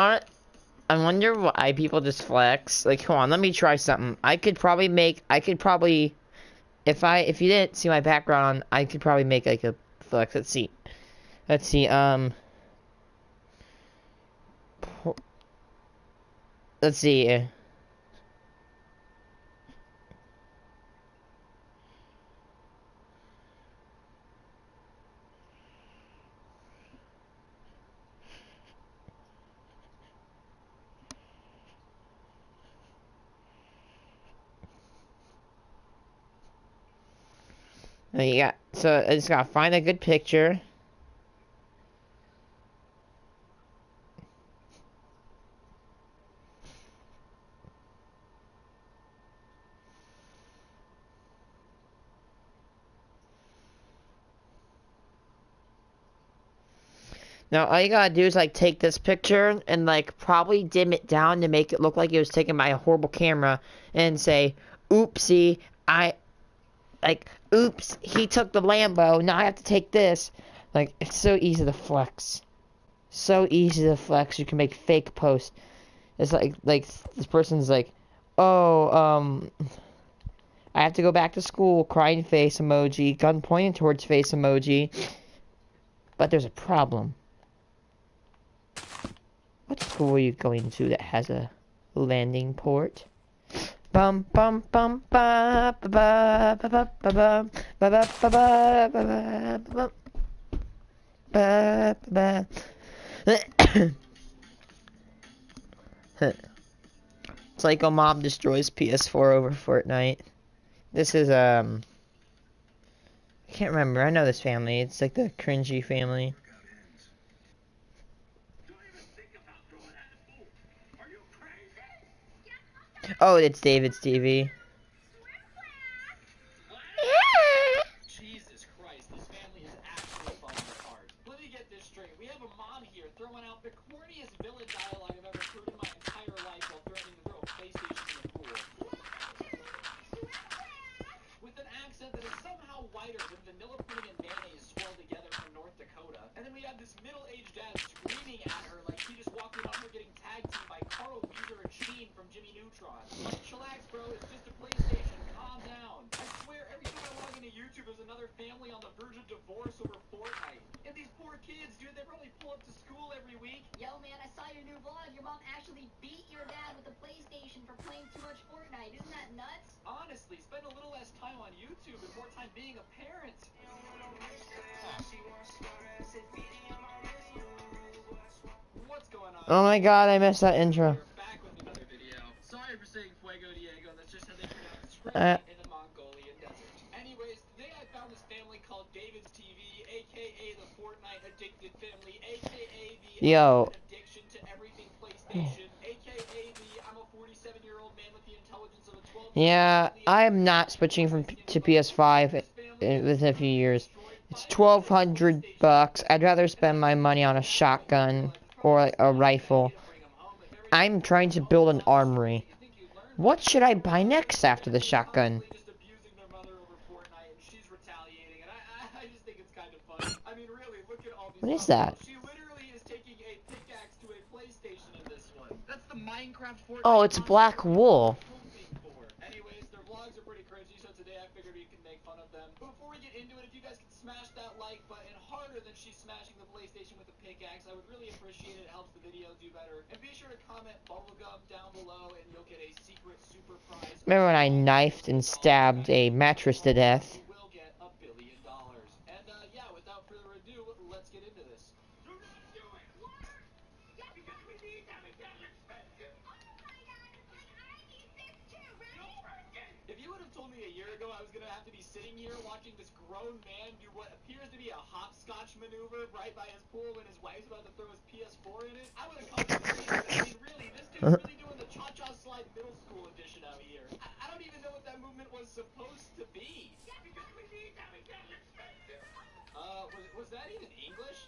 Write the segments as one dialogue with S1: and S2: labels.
S1: I wonder why people just flex. Like, come on, let me try something. I could probably, if you didn't see my background, I could probably make like a flex. Let's see, let's see. Yeah, so I just gotta find a good picture. Now all you gotta do is like take this picture and like probably dim it down to make it look like it was taken by a horrible camera and say, oopsie, oops, he took the Lambo, now I have to take this. Like, it's so easy to flex. So easy to flex, you can make fake posts. It's like this person's like, oh, I have to go back to school, crying face emoji, gun pointing towards face emoji. But there's a problem. What school are you going to that has a landing port? Bum bum bum ba ba ba ba ba ba ba ba ba ba ba ba ba ba. Psycho mom destroys PS4 over Fortnite. This is I can't remember. I know this family. It's like the cringy family. Oh, it's David's TV.
S2: Jesus Christ, this family is actually falling apart. Let me get this straight. We have a mom here throwing out the corniest villain dialogue I've ever heard in my entire life while threatening to throw a PlayStation in the pool. With an accent that is somehow whiter than vanilla pudding and mayonnaise swirled together from North Dakota. And then we have this middle-aged dad screaming at her like she just walked in on her getting tag teamed by Carl Weezer and Sheen from Jimmy Neutron. Like, chillax, bro, it's just a PlayStation. Calm down. I swear, every time I log into YouTube, there's another family on the verge of divorce over Fortnite. And these poor kids, dude, they probably pull up to school every week.
S3: Yo, man, I saw your new vlog. Your mom actually beat your dad with a PlayStation for playing too much Fortnite. Isn't that nuts?
S2: Honestly, spend a little less time on YouTube and more time being a parent. What's going on?
S1: Oh my god, I missed that intro.
S2: We're back with another video. Sorry for saying Fuego Diego, that's just how they pronounce it in the Mongolian desert. Anyways, today I found this family called David's TV, aka the Fortnite addicted family, aka the addiction to everything PlayStation, aka the I'm a 47-year-old man with the intelligence of a 12-year-old.
S1: Yeah, I'm not switching to PS5 within a few years. It's $1,200. I'd rather spend my money on a shotgun or like a rifle. I'm trying to build an armory. What should I buy next after the shotgun? What is that? Oh, it's black wool.
S2: Anyways, their vlogs are pretty cringy, so today I figured we could make fun of them. But before we get into it, if you guys could smash that like button harder than she's smashing the PlayStation with a pickaxe, I would really appreciate it. It helps the video do better. And be sure to comment bubblegum down below, and you'll get a secret super prize.
S1: Remember when I knifed and stabbed a mattress to death?
S2: You will get $1 billion. And yeah, without further ado, let's get into this. Do not do it! What? Yeah, because we need them again. If you would have told me a year ago I was going to have to be sitting here watching this grown man do what appears to be a hopscotch maneuver right by his pool when his wife's about to throw his PS4 in it, I would have called it crazy. I mean, really, this dude's really doing the cha-cha slide middle school edition out here. I don't even know what that movement was supposed to be. Yeah, because we need them again. Was that even English?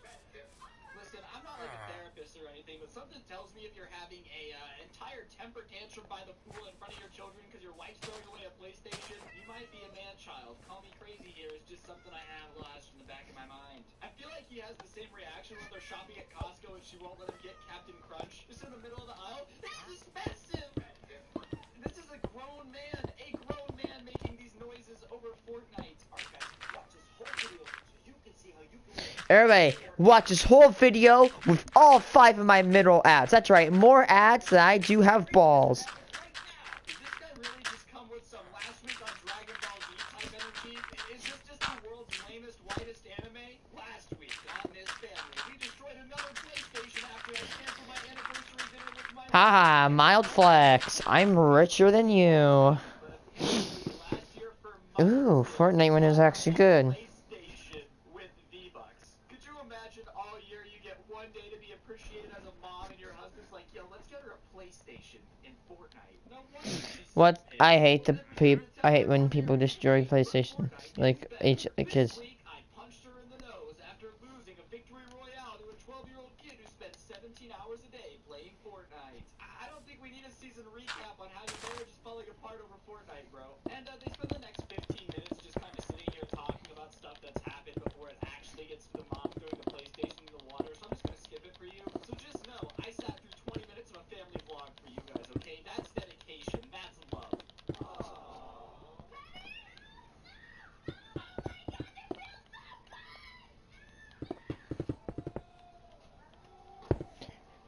S2: Listen, I'm not like a therapist or anything, but something tells tells me if you're having a entire temper tantrum by the pool in front of your children because your wife's throwing away a PlayStation, you might be a man-child. Call me crazy here. It's just something I have lodged in the back of my mind. I feel like he has the same reaction when they're shopping at Costco and she won't let him get Captain Crunch. Just in the middle of the aisle. This is expensive! This is a grown man making these noises over Fortnite. Alright guys, watch this whole video so you can see how you can...
S1: Everybody, watch this whole video with all 5 of my middle ads. That's right, more ads than I do have balls.
S2: Right now, did this guy really just come with some last week on Dragon Ball Z type energy? Is this just the world's lamest, whitest anime? Last week on this family, we destroyed another PlayStation after I canceled my anniversary dinner with my...
S1: Haha, mild flex. I'm richer than you. Ooh, Fortnite one is actually good.
S2: PlayStation with V-Bucks. Could you imagine all year you get one day to be appreciated as a mom and your husband's like, yo, let's get her a PlayStation in Fortnite. No wonder she's
S1: What?
S2: so
S1: I
S2: pissed.
S1: hate I hate when people destroy PlayStation. Like kids.
S2: This week, I punched her in the nose after losing a victory royale to a 12-year-old kid who spent 17 hours a day playing Fortnite. I don't think we need a season recap on how your marriage is falling apart over Fortnite, bro. And they spend the next 15 minutes just kind of sitting here talking about stuff that's happened before it actually gets to the mom throwing the PlayStation in the water, so I'm just gonna skip it for you. So just know, I sat through 20 minutes of a family vlog for you guys, okay? That's dedication, that's love.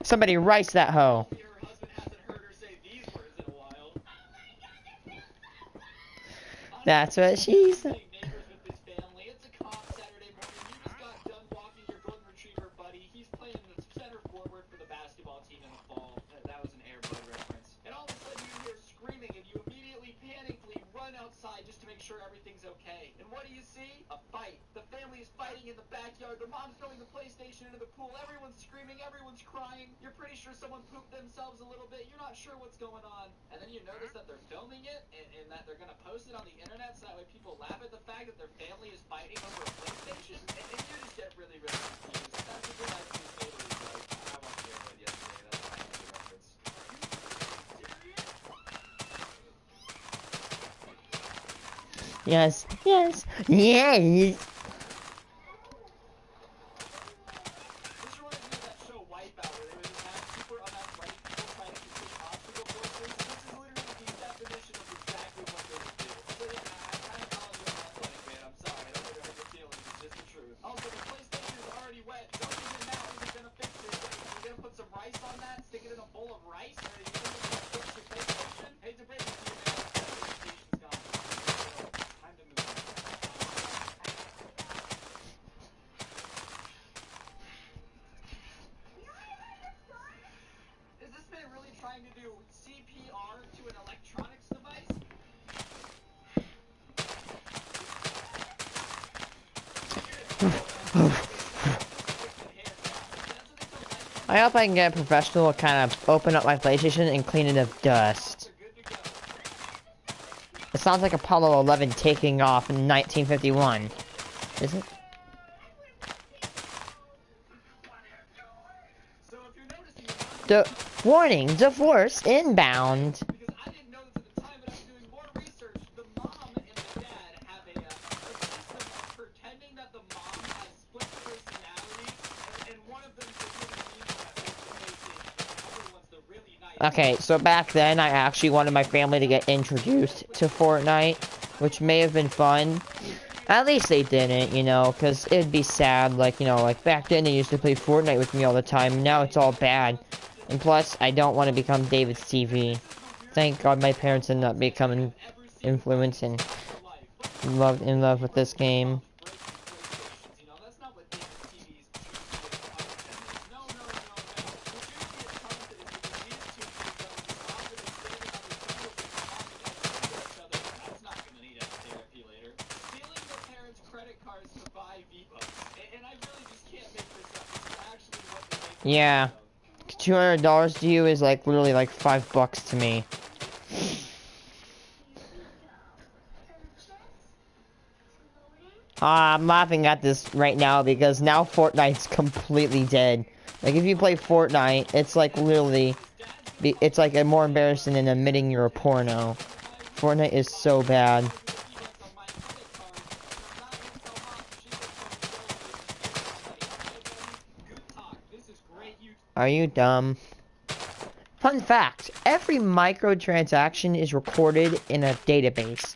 S1: Somebody rice that hoe.
S2: Hopefully her husband hasn't heard her say these words in a while.
S1: That's what she said.
S2: Neighbors with this family. It's a calm Saturday morning. You just got done walking your golden retriever buddy. He's playing the center forward for the basketball team in the fall. That was an Air Bud reference. And all of a sudden you hear screaming and you immediately panically run outside just to make sure everything's okay. And what do you see? A fight. The family is fighting in the backyard. The mom's throwing the PlayStation into the pool. Everyone's screaming. Everyone's crying. You're pretty sure someone pooped themselves a little bit. You're not sure what's going on. And then you notice that they're filming it and that they're going to post it on the internet so that way people laugh at the fact that their family is fighting over a PlayStation. And you just get really, really confused. That's what your life is totally like. I watched the episode yesterday. That's why I made the reference.
S1: Yes, yes, yes.
S2: This reminds me of that show Wipeout where they would just have super unathletic people trying to complete obstacle courses. This is literally the definition of exactly what they would do. So yeah, I kind of call you an athletic man. I'm sorry. I don't want to hurt your feelings. It's just the truth. Also, the PlayStation is already wet. Don't even now is gonna fix it. You're gonna put some rice on that, stick it in a bowl of rice, or you're gonna fix your PlayStation? Hate to break it to you, man. The PlayStation's gone. Time to move on. Is this man really trying to do CPR to an electronics device?
S1: I hope I can get a professional to kind of open up my PlayStation and clean it of dust. It sounds like Apollo 11 taking off in 1951. Is it?
S2: So if you're noticing,
S1: Warning, divorce inbound.
S2: because I didn't know this at the time, but I was doing more research. The mom and the dad have a system of pretending that the mom has split personalities, and one of them is the really mean one that makes the PlayStation, and the other one's the really nice.
S1: Okay, so back then I actually wanted my family to get introduced to Fortnite, which may have been fun. At least they didn't, you know, because it'd be sad, like, you know, like back then they used to play Fortnite with me all the time, now it's all bad. And plus, I don't want to become David's TV. Thank God my parents did not become influenced and in love with this game. Yeah. $200 to you is like literally like $5 to me. I'm laughing at this right now because now Fortnite's completely dead. Like, if you play Fortnite, it's like literally, it's like more embarrassing than admitting you're a porno. Fortnite is so bad. Are you dumb? Fun fact, every microtransaction is recorded in a database.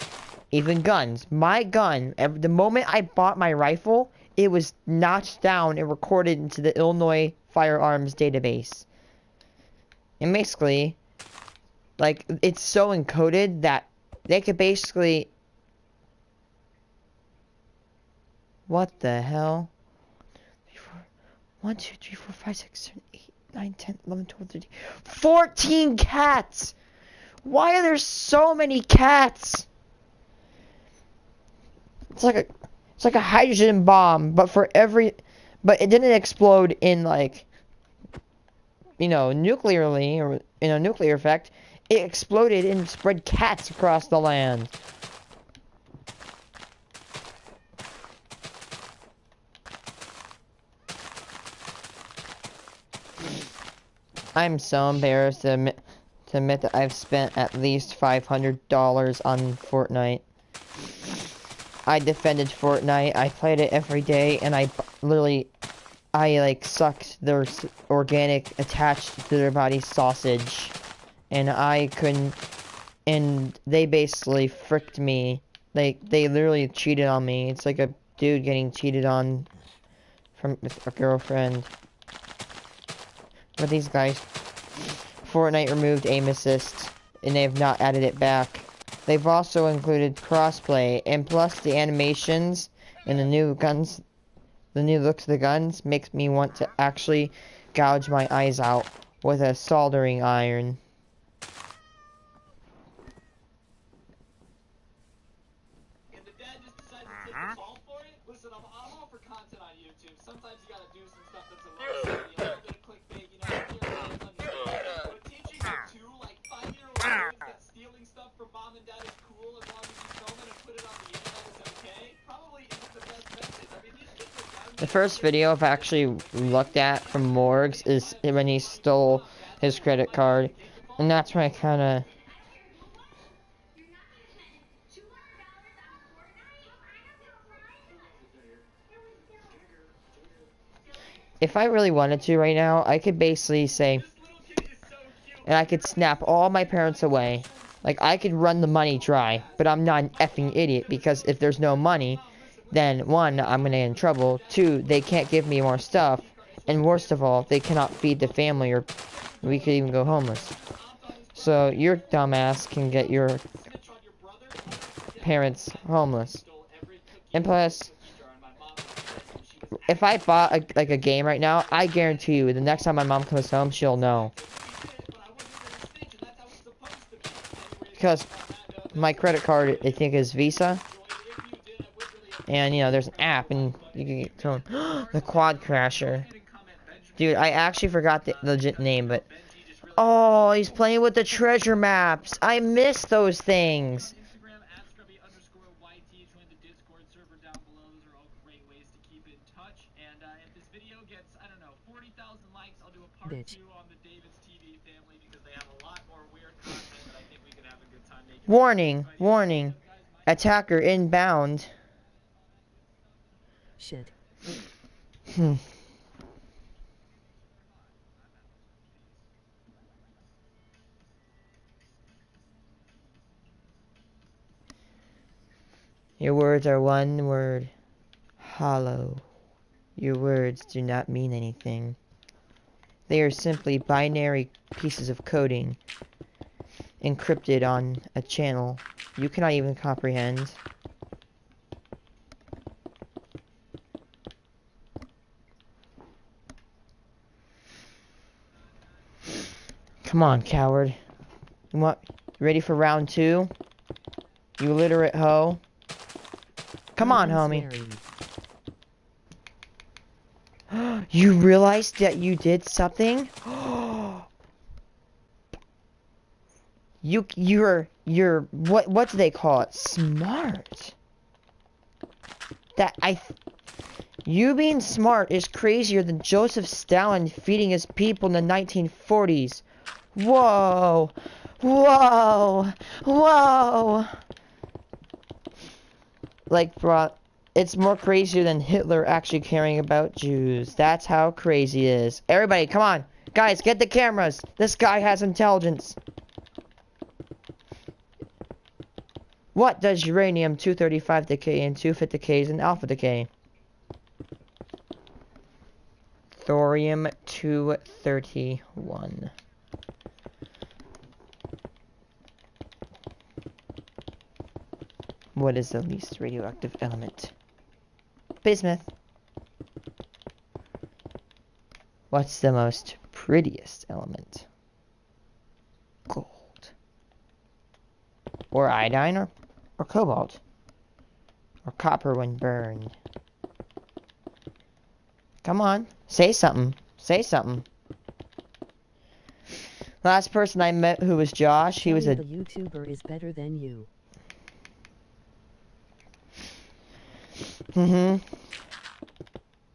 S1: Even guns. My gun, the moment I bought my rifle, it was notched down and recorded into the Illinois firearms database. And basically, like, it's so encoded that they could basically... What the hell? 1, 2, 3, 4, 5, 6, 7, 8, 9, 10, 11, 12, 13... 14 cats! Why are there so many cats? It's like a hydrogen bomb, but for every... But it didn't explode in, like... You know, nuclearly, or in a nuclear effect. It exploded and spread cats across the land. I'm so embarrassed to admit that I've spent at least $500 on Fortnite. I defended Fortnite. I played it every day, and I like sucked their organic attached to their body sausage, and I couldn't. And they basically fricked me. They literally cheated on me. It's like a dude getting cheated on from a girlfriend. But these guys, Fortnite removed aim assist, and they have not added it back. They've also included crossplay, and plus the animations and the new guns, the new looks of the guns makes me want to actually gouge my eyes out with a soldering iron.
S2: And the dad just decided to take the fall for it? Listen, I'm all for content on YouTube. Sometimes you gotta do some stuff that's a little bit of clickbait, you know, but teaching your two, like, 5-year-old kids that stealing stuff from mom and dad is cool as long as you film it and put it on the internet is okay, probably isn't the best message. I mean, these kids are young.
S1: The first video I've actually looked at from Morgs is when he stole his credit card, and that's when I kinda... If I really wanted to right now, I could basically say, and I could snap all my parents away. Like, I could run the money dry, but I'm not an effing idiot, because if there's no money, then 1, I'm gonna get in trouble, 2, they can't give me more stuff, and worst of all, they cannot feed the family, or we could even go homeless. So, your dumbass can get your parents homeless. And plus, if I bought a game right now, I guarantee you, the next time my mom comes home, she'll know. Because my credit card, I think, is Visa. And, you know, there's an app, and you can get to the Quad Crasher. Dude, I actually forgot the legit name, but... Oh, he's playing with the treasure maps! I miss those things!
S4: Bitch.
S1: Warning! Warning! Attacker inbound.
S4: Shit.
S1: Your words are one word. Hollow. Your words do not mean anything. They are simply binary pieces of coding encrypted on a channel you cannot even comprehend. Come on, coward. What? Ready for round 2? You illiterate hoe. Come on, homie. You realized that you did something? You're what do they call it? Smart. You being smart is crazier than Joseph Stalin feeding his people in the 1940s. Whoa! Whoa! Whoa! Like, bro, it's more crazier than Hitler actually caring about Jews. That's how crazy it is. Everybody, come on. Guys, get the cameras. This guy has intelligence. What does uranium-235 decay into if it decays in alpha decay? Thorium-231. What is the least radioactive element? Bismuth. What's the most prettiest element? Gold. Or iodine or cobalt. Or copper when burned. Come on. Say something. Say something. Last person I met who was Josh, he was a...
S5: The YouTuber is better than you.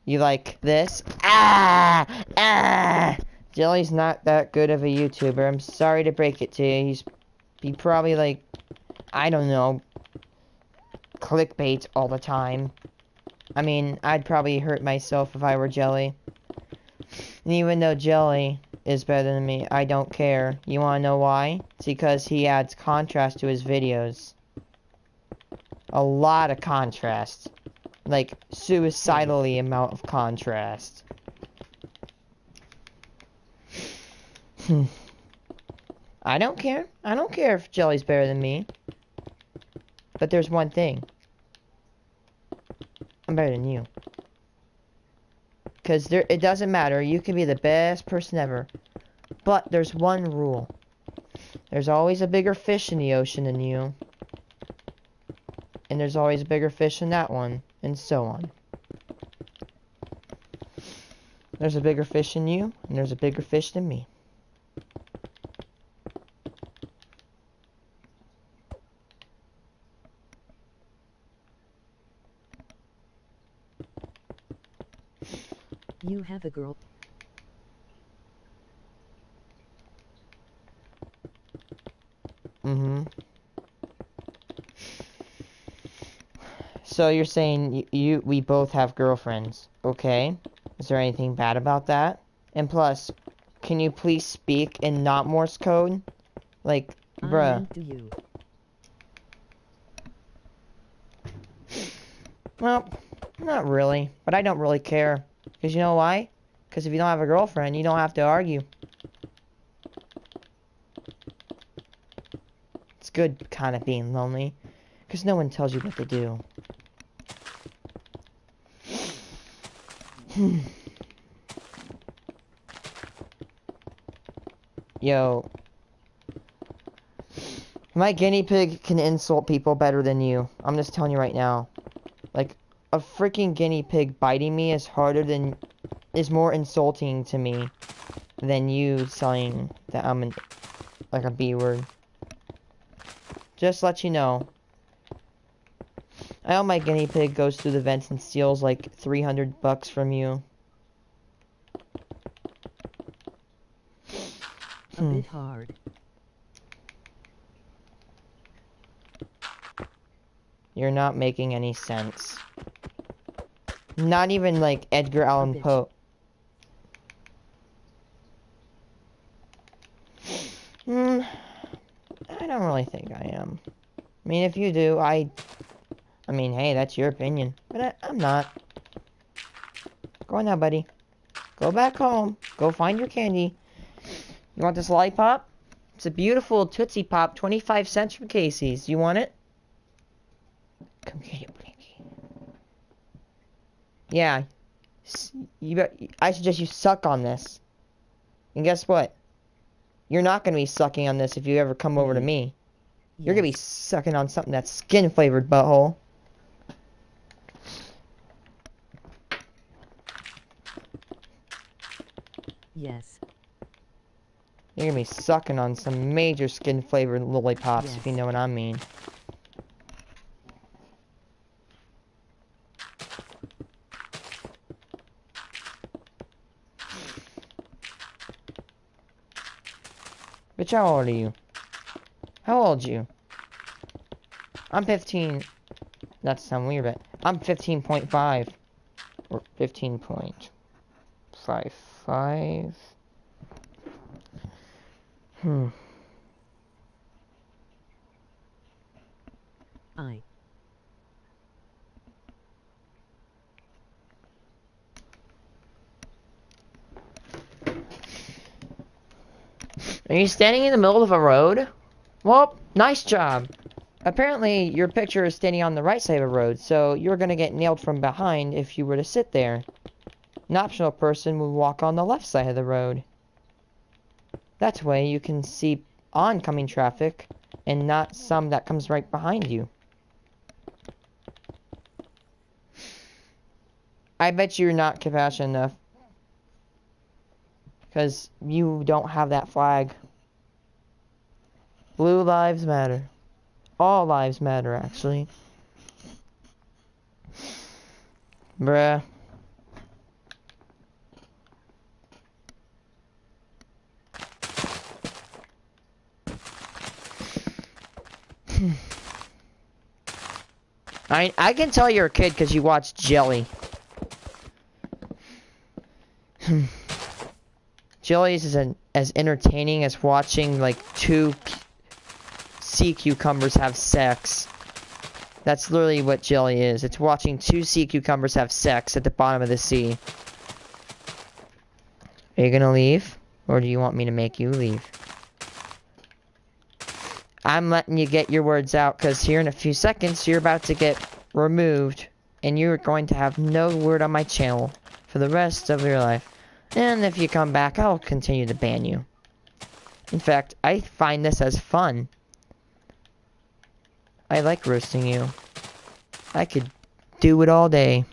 S1: You like this? Ah! Ah! Jelly's not that good of a YouTuber. I'm sorry to break it to you. He probably like, I don't know, clickbait all the time. I mean, I'd probably hurt myself if I were Jelly. And even though Jelly is better than me, I don't care. You wanna know why? It's because he adds contrast to his videos. A lot of contrast. Like, suicidally amount of contrast. I don't care. I don't care if Jelly's better than me. But there's one thing. I'm better than you. Because it doesn't matter. You can be the best person ever. But there's one rule. There's always a bigger fish in the ocean than you. And there's always a bigger fish in that one. And so on. There's a bigger fish in you. And there's a bigger fish than me.
S5: You have a girl.
S1: So you're saying we both have girlfriends, okay? Is there anything bad about that? And plus, can you please speak in not Morse code? Like, bruh.
S5: Do you?
S1: Well, not really, but I don't really care. Because you know why? Because if you don't have a girlfriend, you don't have to argue. It's good kind of being lonely. Because no one tells you what to do. Yo. My guinea pig can insult people better than you. I'm just telling you right now. Like, a freaking guinea pig biting me is more insulting to me than you saying that I'm like a B word. Just let you know. I know my guinea pig goes through the vents and steals like $300 from you.
S5: A bit hard.
S1: You're not making any sense. Not even like Edgar Allan Poe. I don't really think I am. I mean, if you do, I mean, hey, that's your opinion. But I'm not. Go on now, buddy. Go back home. Go find your candy. You want this lollipop? It's a beautiful Tootsie Pop, 25 cents from Casey's. You want it? Come get it, Blinky. Yeah. I suggest you suck on this. And guess what? You're not going to be sucking on this if you ever come over to me. You're going to be sucking on something that's skin-flavored, butthole.
S5: Yes.
S1: You're going to be sucking on some major skin-flavored lollipops, if you know what I mean. Bitch, how old are you? How old are you? I'm 15. That sounds weird, but I'm 15.5. Or 15.55.
S5: I.
S1: Are you standing in the middle of a road? Well, nice job. Apparently, your picture is standing on the right side of a road, so you're gonna get nailed from behind if you were to sit there. An optional person would walk on the left side of the road. That way you can see oncoming traffic and not some that comes right behind you. I bet you're not compassionate enough. Because you don't have that flag. Blue lives matter. All lives matter, actually. Bruh. I can tell you're a kid because you watch Jelly. Jelly is as entertaining as watching like two sea cucumbers have sex. That's literally what Jelly is. It's watching two sea cucumbers have sex at the bottom of the sea. Are you gonna leave? Or do you want me to make you leave? I'm letting you get your words out because here in a few seconds you're about to get removed and you're going to have no word on my channel for the rest of your life. And if you come back, I'll continue to ban you. In fact, I find this as fun. I like roasting you. I could do it all day.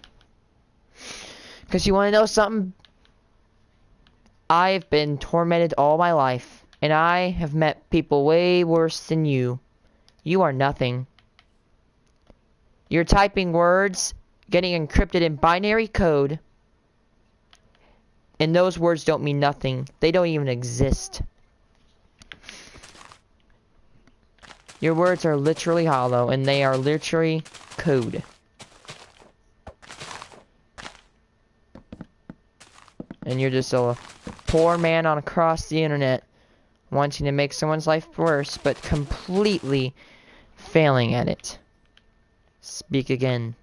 S1: Because you want to know something? I've been tormented all my life. And I have met people way worse than you. You are nothing. You're typing words, getting encrypted in binary code. And those words don't mean nothing. They don't even exist. Your words are literally hollow, and they are literally code. And you're just a poor man on across the internet, wanting to make someone's life worse, but completely failing at it. Speak again.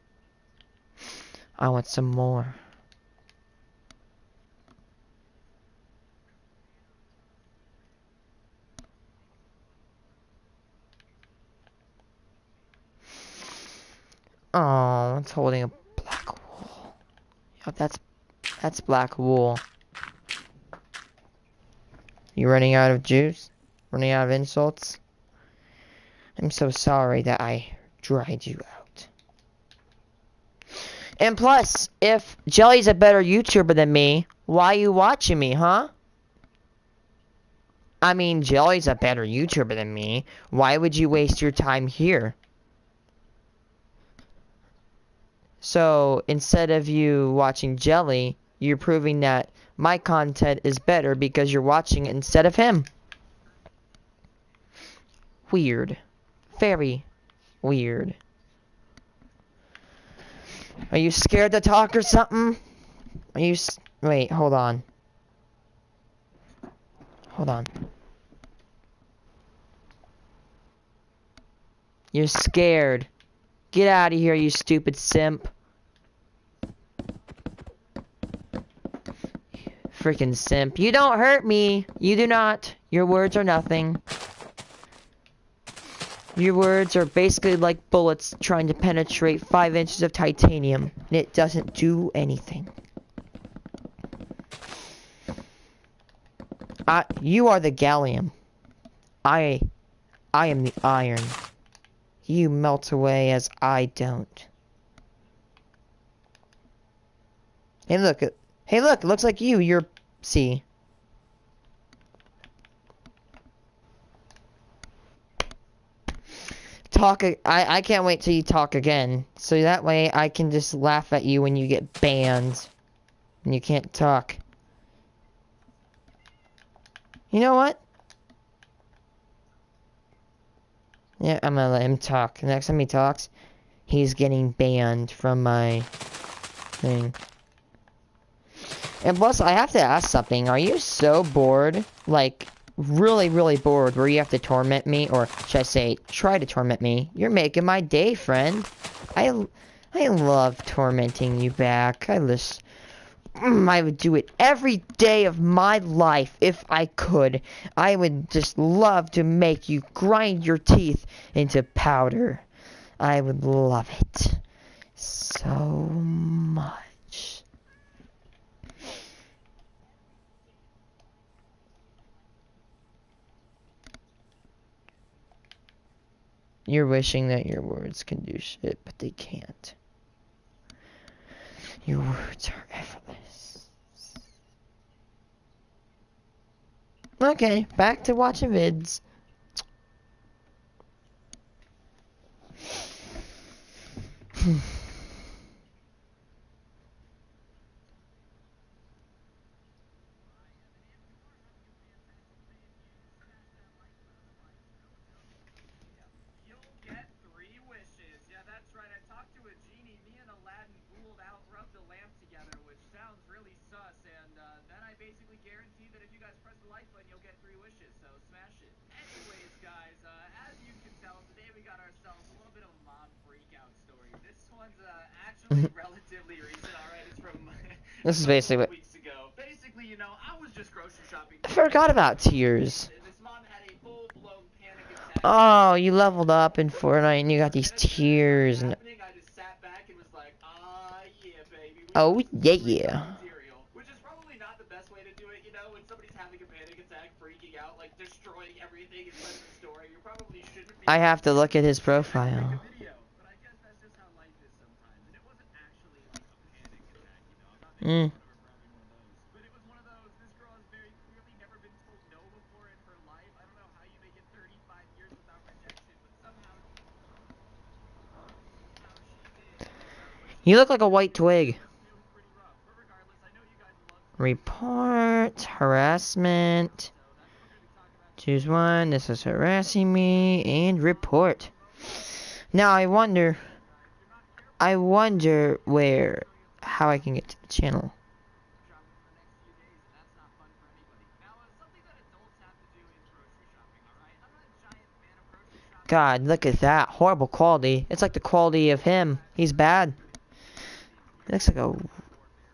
S1: I want some more. Oh, it's holding a black wool. Oh, that's black wool. You running out of juice? Running out of insults? I'm so sorry that I dried you out. And plus, if Jelly's a better YouTuber than me, why are you watching me, huh? I mean, Jelly's a better YouTuber than me. Why would you waste your time here? So, instead of you watching Jelly, you're proving that my content is better because you're watching it instead of him. Weird. Very weird. Are you scared to talk or something? Are you wait, hold on. Hold on. You're scared. Get out of here, you stupid simp. Freaking simp. You don't hurt me. You do not. Your words are nothing. Your words are basically like bullets trying to penetrate 5 inches of titanium, and it doesn't do anything. You are the gallium. I am the iron. You melt away as I don't. Hey look, it looks like you're C. I can't wait till you talk again, so that way I can just laugh at you when you get banned and you can't talk. You know what? Yeah, I'm gonna let him talk. The next time he talks, he's getting banned from my thing. And plus, I have to ask something. Are you so bored? Like, really, really bored where you have to torment me? Or should I say, try to torment me? You're making my day, friend. I love tormenting you back. I would do it every day of my life if I could. I would just love to make you grind your teeth into powder. I would love it so much. You're wishing that your words can do shit, but they can't. Your words are effortless. Okay, back to watching vids.
S2: You'll get 3 wishes. Yeah, that's right. I talked to a genie. Me and Aladdin fooled out, rubbed a lamp together, which sounds really sus. And then I basically guarantee that if you guys press the like button, you'll get 3 wishes. So smash it. Anyways, guys, as you can tell, today we got ourselves a little bit of a mom freakout story. This one's actually relatively recent. All right, it's from
S1: This is
S2: a
S1: basically
S2: couple
S1: what
S2: weeks ago. Basically, you know, I was just grocery shopping.
S1: I forgot about tears.
S2: This mom had a full-blown panic attack.
S1: Oh, you leveled up in Fortnite and you got these tears and
S2: I just sat back and was like, yeah, baby.
S1: oh yeah.
S2: Material. Which is probably not the best way to do it, you know, when somebody's having a panic attack, freaking out, like destroying everything inside of the store. You probably shouldn't be.
S1: I have to look at his profile.
S2: Video, but I guess that's just how life is sometimes. And it wasn't actually like a panic attack, you know. I'm not making fun of her for having one of those. But it was one of those. This girl has very clearly never been told no before in her life. I don't know how you make it 35 years without rejection, but somehow she did.
S1: You look like a white twig.
S2: Feels pretty rough. But regardless, I know you guys love
S1: Report harassment. Choose one. This is harassing me and report. Now I wonder where how I can get to the channel. God, look at that horrible quality. It's like the quality of him. He's bad. It looks like a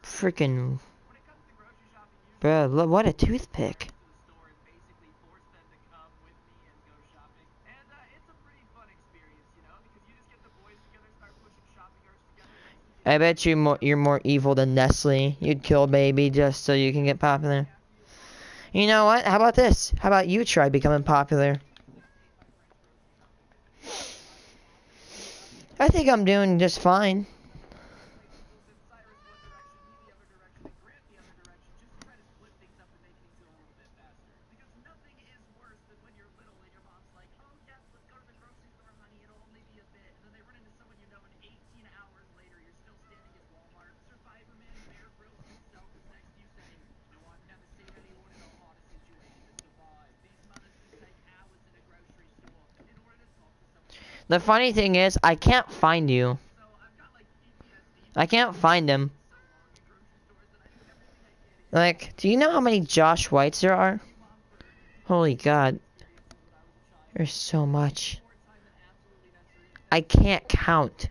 S1: freaking bro. Look, what a toothpick. I bet you're more evil than Nestle. You'd kill baby just so you can get popular. You know what? How about this? How about you try becoming popular? I think I'm doing just fine. The funny thing is, I can't find you. I can't find him. Like, do you know how many Josh Whites there are? Holy God. There's so much. I can't count.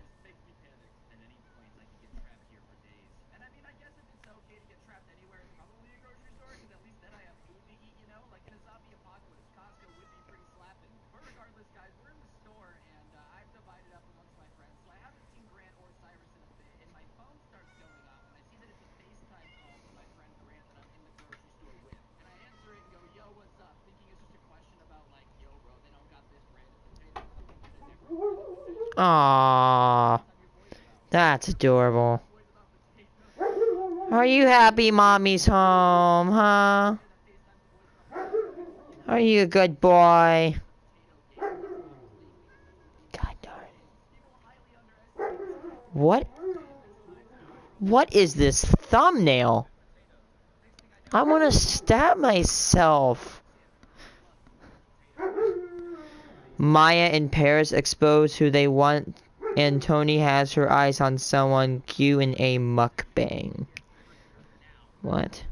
S1: Aww. That's adorable. Are you happy mommy's home, huh? Are you a good boy? God darn. What? What is this thumbnail? I want to stab myself. Maya in Paris expose who they want, and Tony has her eyes on someone Q&A mukbang. What?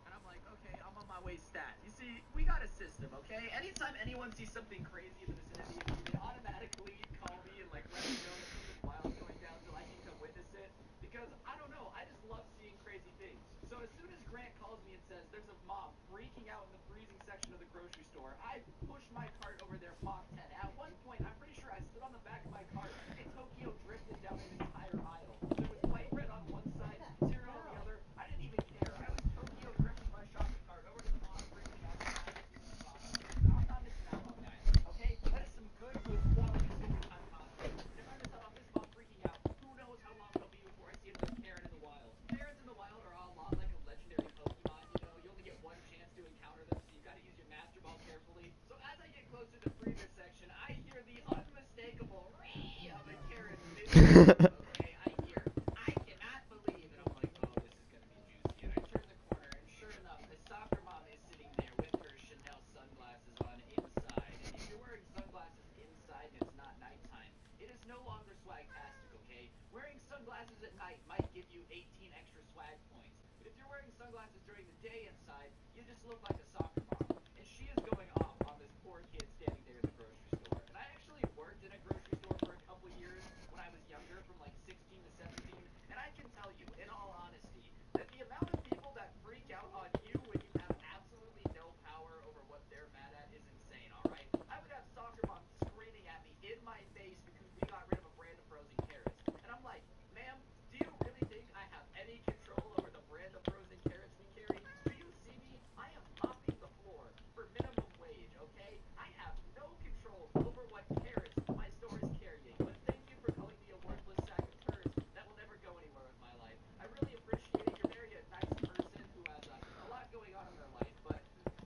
S2: And I'm like, okay, I'm on my way stat. You see, we got a system, okay? Anytime anyone sees something crazy in the vicinity of me, they automatically call me and like let me know that something wild's going down so I can come witness it. Because I don't know, I just love seeing crazy things. So as soon as Grant calls me and says there's a mom freaking out in the freezing section of the grocery store, I push my cart over their Mach 10. At one point, I'm pretty sure I stood on the back of my cart and Tokyo drifted down an entire aisle. There was white bread on one side, cereal on the other. I didn't even care. I was Tokyo drifting my shopping cart over to the mom freaking out. I'm not missing out on that. Okay? That is some good quality storytime content. And if I miss out on this mom freaking out, who knows how long it'll be before I see another Karen in the wild. Karens in the wild are a lot like a legendary Pokemon, you know? You only get one chance to encounter them, so you gotta use your Master Ball carefully. So as I get closer to the freezer section, I hear the unmistakable ree of a Karen okay? I cannot believe it. I'm like, oh, this is gonna be juicy. And I turn the corner, and sure enough, the soccer mom is sitting there with her Chanel sunglasses on inside. And if you're wearing sunglasses inside and it's not nighttime, it is no longer swag-tastic, okay? Wearing sunglasses at night might give you 18 extra swag points. But if you're wearing sunglasses during the day inside, you just look like a soccer mom. And she is going off on this poor kid standing there in the grocery store. And I actually worked in a grocery store for a couple years when I was younger, from like 16 to 17. And I can tell you, in all honesty, that the amount of people that freak out on you when you have absolutely no power over what they're mad at is insane, alright? I would have soccer moms screaming at me in my face because we got rid of a brand of frozen carrots. And I'm like, ma'am, do you really think I have any control over the brand of frozen carrots we carry? Do you see me? I am mopping the floor for minimum wage, okay? I have no control over what carrots my store is carrying. But thank you for calling me a worthless sack of turds that will never go anywhere with my life. I really appreciate it. You're very a nice person who has a lot going on in their life, but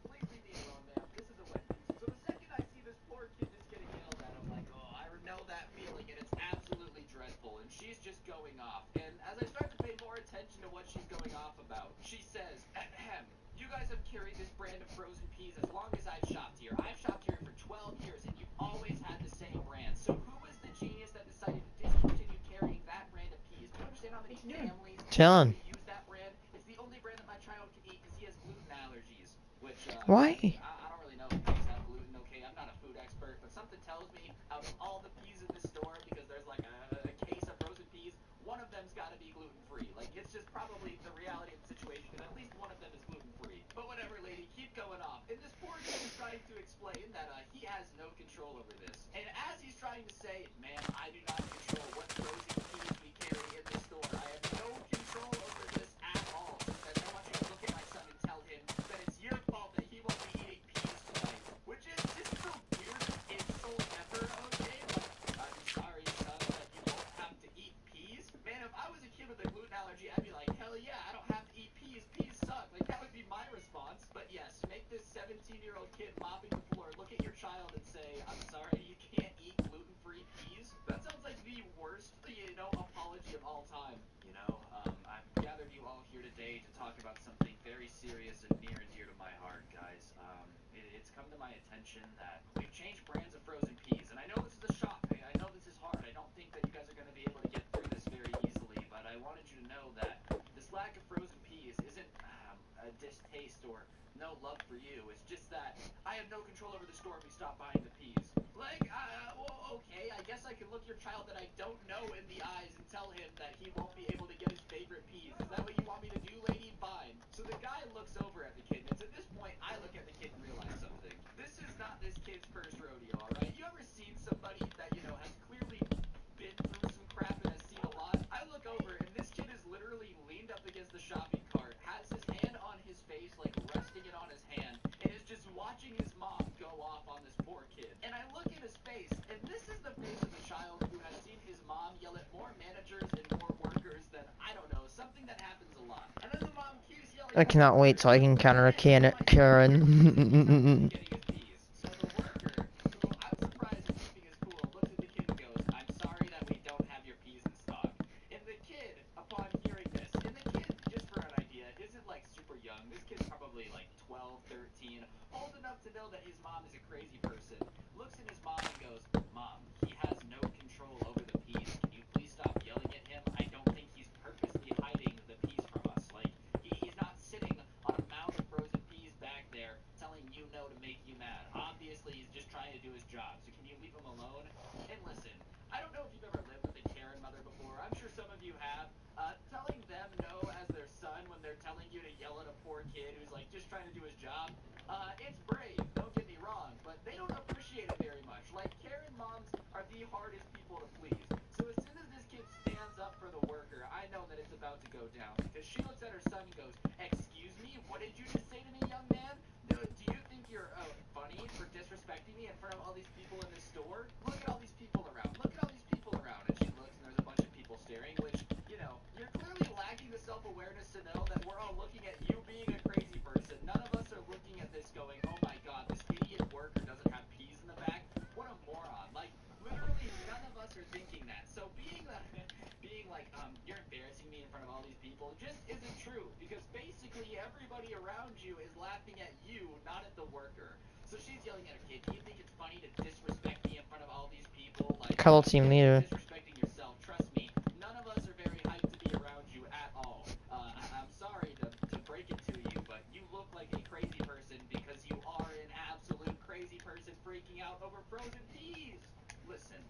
S2: please leave me alone, ma'am. This is a Wendy's. So the second I see this poor kid just getting yelled at, I'm like, oh, I know that feeling, and it's absolutely dreadful. And she's just going off. And as I start to pay more attention to what she's going off about, she says, ahem, you guys have carried this brand of frozen peas as long as I've shopped here. I've shopped here for 12 years, and you've always had the same brand. So who was the genius that decided to discontinue carrying that brand of peas? Do you understand how many families
S1: Chillin'.
S2: use that brand? It's the only brand that my child can eat because he has gluten allergies. Which,
S1: Why?
S2: I don't really know if peas have gluten, okay? I'm not a food expert, but something tells me out of all the peas in the store, because there's like a case of frozen peas, one of them's got to be gluten-free. Like, it's just probably the reality of the situation, and at least one of them is gluten-free. But whatever, lady, keep going off. And this poor kid is trying to explain that he has no control over this. And as he's trying to say, ma'am, I do not control what frozen peas we carry in the store. I have no control over this at all. She says, I want you to look at my son and tell him that it's your fault that he won't be eating peas tonight. Which is just the weirdest insult ever, okay? Like, I'm sorry, son, that you don't have to eat peas. Man, if I was a kid with a gluten allergy, I'd be like, hell yeah, I don't have to eat peas. Peas suck. Like, that would be my response. But yes, make this 17-year-old kid mopping the floor look at your child and say, I'm sorry, you can't eat gluten-free peas? That sounds like the worst, apology of all time. I've gathered you all here today to talk about something very serious and near and dear to my heart, guys. It's come to my attention that we've changed brands of frozen peas, and I know this is a shock. I know this is hard. I don't think that you guys are going to be able to get through this very easily, but I wanted you to know that this lack of frozen peas isn't a distaste or no love for you. It's just that I have no control over the store if we stop buying the peas. Like, well, okay, I guess I can look your child that I don't know in the eyes and tell him that he won't be able to get his favorite peas. Is that what you want me to do, lady? Fine. So the guy looks over at the kid, and it's at this point I look at the kid and realize something. This is not this kid's first rodeo, alright? You ever seen somebody that, has clearly been through some crap and has seen a lot? I look over, and this kid is literally leaned up against the shopping cart, has his hand on his face, like resting it on his hand, and is just watching his mom go off on this poor kid. And I look at his face, and this is the face of a child who has seen his mom yell at more managers and more workers than, I don't know, something that happens a lot. And then the mom keeps yelling.
S1: I cannot wait till I can counter a Karen.
S2: Getting his peas. So the worker, who I'm surprised is keeping his cool, looks at the kid and goes, I'm sorry that we don't have your peas in stock. And the kid, upon hearing this, and the kid, just for an idea, isn't like super young. This kid's probably like 12, 13, old enough to know that his mom is a crazy person, looks at his mom and goes, Mom, he has no control over the peas. Can you please stop yelling at him? I don't think he's purposely hiding the peas from us. Like, he's not sitting on a mound of frozen peas back there telling you no to make you mad. Obviously, he's just trying to do his job. So can you leave him alone? And listen, I don't know if you've ever lived with a Karen mother before. I'm sure some of you have. Telling them no as their son when they're telling you to yell at a poor kid who's like just trying to do his job, it's brave, don't get me wrong, but they don't appreciate it very much. Like, Karen moms are the hardest people to please. So as soon as this kid stands up for the worker, I know that it's about to go down, because she looks at her son and goes, excuse me, what did you just say to me, young man? Do you think you're funny for disrespecting me in front of all these people in this store? Look at all these people around. Look at all these people around. And she looks, and there's a bunch of people staring, which, you know, you're clearly lacking the self-awareness to know that we're all looking at you being a crazy person. None of us are looking at this going, oh my god, this idiot worker doesn't have peas in the back. What a moron. Like, literally, none of us are thinking that. So being like, you're embarrassing me in front of all these people just isn't true, because basically everybody around you is laughing at you, not at the worker. So she's yelling at her kid, do you think it's funny to disrespect me in front of all these people? Like,
S1: Cuddle team leader.
S2: disrespecting yourself, trust me, none of us are very hyped to be around you at all. I'm sorry to break it to you, but you look like a crazy person because you are an absolute crazy person freaking out over frozen peas. Listen,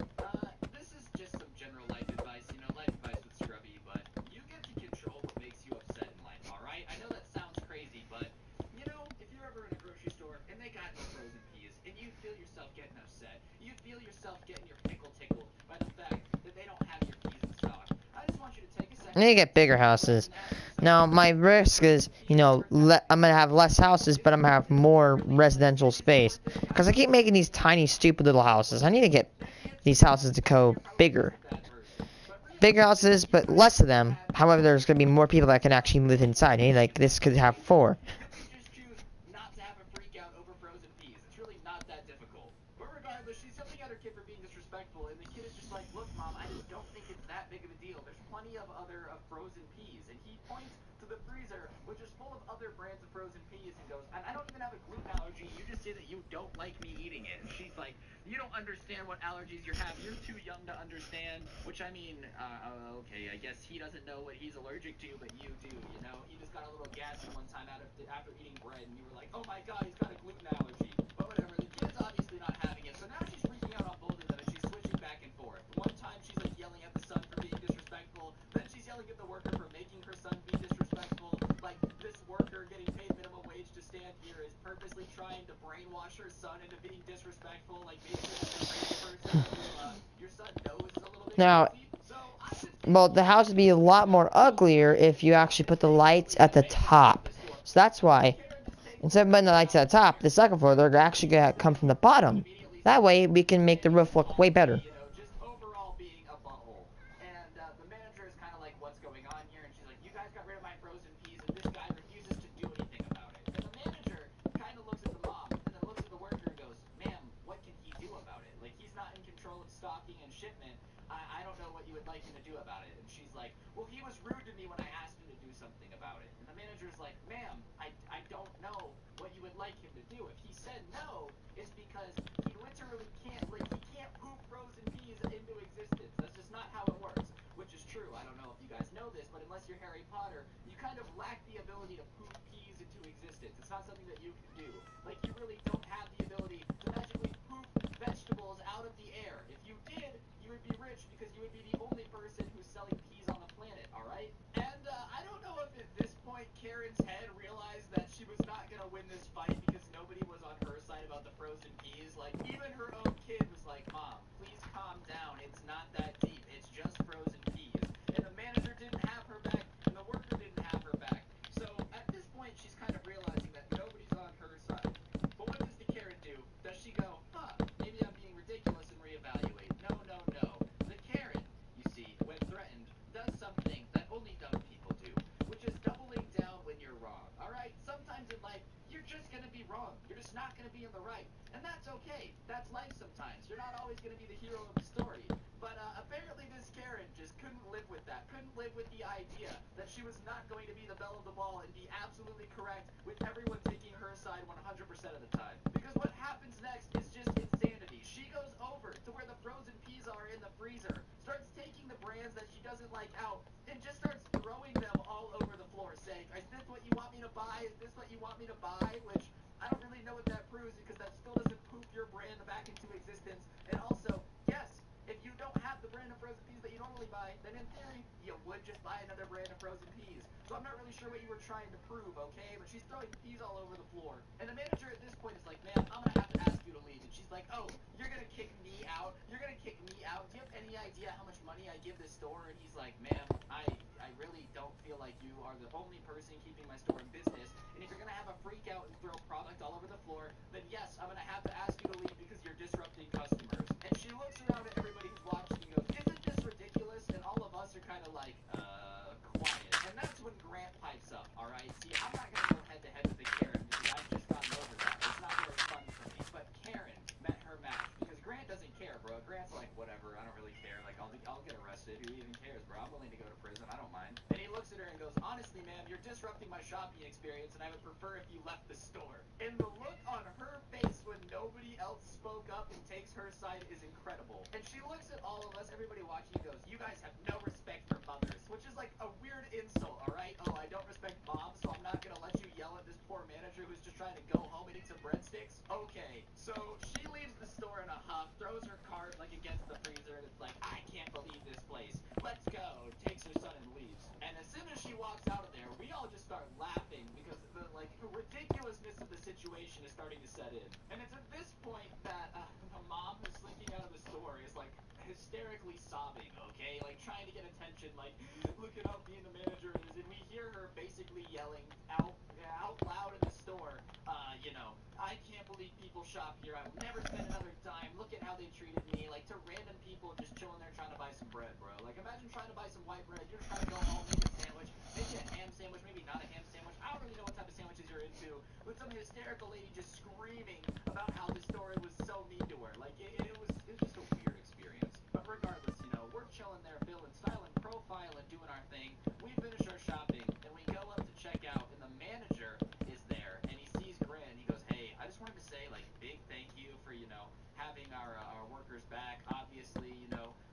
S2: this is just some general life advice, you know, life advice with Scrubby, but you get to control what makes you upset in life, alright? I know that sounds crazy, but, you know, if you're ever in a grocery store and they got no frozen peas, and you feel yourself getting upset, you feel yourself getting your pickle tickled by the fact that they don't have your peas in stock, I just want you to take a second.
S1: I need to get bigger houses. Now, my risk is, you know, I'm going to have less houses, but I'm going to have more residential space. Because I keep making these tiny, stupid little houses. I need to get these houses to go bigger. Bigger houses, but less of them. However, there's going to be more people that can actually live inside. Hey, like, this could have 4.
S2: Just choose not to have a freak out over frozen peas. It's really not that difficult. But regardless, she's yelling at her kid for being disrespectful, and the kid is just like, look, Mom, I just don't think it's that big of a deal. There's plenty of other frozen peas. And he points to the freezer, which is full of other brands of frozen peas, and goes, and I don't even have a gluten allergy. You just say that you don't like me eating it. And she's like, you don't understand what allergies you have. You're too young to understand. Which, I mean, okay, I guess he doesn't know what he's allergic to, but you do, you know? He just got a little gassy one time after eating bread, and you were like, oh my god, he's got a gluten allergy. But whatever, the kid's obviously not having it, so now she's freaking out on both of them, and she's switching back and forth. One time she's like yelling at the son for being disrespectful, then she's yelling at the worker for making her son be disrespectful. Like, this worker getting paid minimum wage to stand here is purposely trying to brainwash her son into being disrespectful, like making him a crazy person who your son knows is a little bit
S1: Now,
S2: crazy. So I'm just
S1: well, the house would be a lot more uglier if you actually put the lights at the top. So that's why, instead of putting the lights at the top, the second floor, they're actually going to come from the bottom. That way, we can make the roof look way better.
S2: you know, just overall being a butthole. And the manager is kind of like, what's going on here? And she's like, you guys got rid of my frozen peas, and this guy refuses to do anything about it. And the manager kind of looks at the mom, and then looks at the worker and goes, ma'am, what can he do about it? Like, he's not in control of stocking and shipment. I don't know what you would like him to do about it. And she's like, well, he was rude to me when I asked him to do something about it. And the manager's like, ma'am, I don't know what you would like him to do. If he said no, it's because he literally can't, like, he can't poop frozen peas into existence. That's just not how it works, which is true. I don't know if you guys know this, but unless you're Harry Potter, you kind of lack the ability to poop peas into existence. It's not something that you can do. Like, you really don't have the ability to magically poop vegetables out of the air. If you did, you would be rich because you would be the only person who's selling peas on the planet, alright? And I don't know if at this point Karen's head realized that she was not going to win this fight because nobody was on her side about the frozen peas. Like, even her own kid was like, Mom, please calm down. It's not that deep. It's just frozen peas. And the manager didn't have her back, and the worker didn't have her back. So at this point, she's kind of realizing that nobody's on her side. But what does the Karen do? Does she go, maybe I'm being ridiculous and reevaluate? No, no, no. The Karen, you see, when threatened, does something that only dumb people do, which is doubling down when you're wrong. Alright? Sometimes in life, you're just gonna be wrong. You're just not gonna be in the right. And that's okay. That's life sometimes. You're not always gonna be the hero of the story. But apparently this Karen just couldn't live with that. Couldn't live with the idea that she was not going to be the belle of the ball and be absolutely correct with everyone taking her side 100% of the time. Because are in the freezer, starts taking the brands that she doesn't like out, and just starts throwing them all over the floor, saying, is this what you want me to buy? Is this what you want me to buy? Which, I don't really know what that proves, because that still doesn't poof your brand back into existence. And also, yes, if you don't have the brand of frozen peas that you normally buy, then in theory, you would just buy another brand of frozen peas. So I'm not really sure what you were trying to prove, okay? But she's throwing peas all over the floor. And the manager at this point is like, ma'am, I'm gonna have to ask you to leave. And she's like, oh, you're gonna kick me out? You're gonna kick me out? Do you have any idea how much money I give this store? And he's like, ma'am, I really don't feel like you are the only person keeping my store in business. And if you're gonna have a freak out and throw product all over the floor, then yes, I'm gonna have to ask you to leave because you're disrupting customers. And she looks around at everybody who's watching and goes, isn't this ridiculous? And all of us are kind of like, quiet. And that's when Grant pipes up, alright? See, I'm not gonna go head to head with the Karen because I've just gotten over that. It's not very fun for me. But Karen met her match because Grant doesn't care, bro. Grant's like, whatever, I don't really care. Like, I'll get arrested. Who even cares, bro? I'm willing to go to prison. I don't mind. And he looks at her and goes, honestly, ma'am, you're disrupting my shopping experience, and I would prefer if you left the store. And the look on her face when nobody else spoke up and takes her side is incredible. And she looks at all of us, everybody watching, and goes, you guys have no respect for mothers, which is like a weird insult, alright? Oh, I don't respect moms, so I'm not gonna let you yell at this poor manager who's just trying to go home and eat some breadsticks? Okay, so she leaves the store in a huff, throws her cart like against the freezer, and it's like, I can't believe this place. Let's go. Takes her son and leaves. And as soon as she walks out of there, we all just start laughing because the ridiculousness of the situation is starting to set in. And it's at this point that the mom who's slinking out of the store is like hysterically sobbing, okay? Like trying to get attention, like, look at how mean the manager is. And we hear her basically yelling out loud in the store, I can't believe people shop here. I will never spend another dime. Look at how they treated me. Like, to random people just chilling there trying to buy some bread, bro. Like, imagine trying to buy some white bread. You're trying to go home, make a sandwich, maybe a ham sandwich, maybe not a ham sandwich. I don't really know what type of sandwiches you're into. With some hysterical lady just screaming about how the store was so mean to her. Like, it was just a weird experience. But regardless, we're chilling there, feeling styling profile and doing our thing. We finish our shopping, and we go up to check out, and the manager is there, and he sees Grant, and he goes, hey, I just wanted to say, like, big thank you for, having our workers back. Obviously,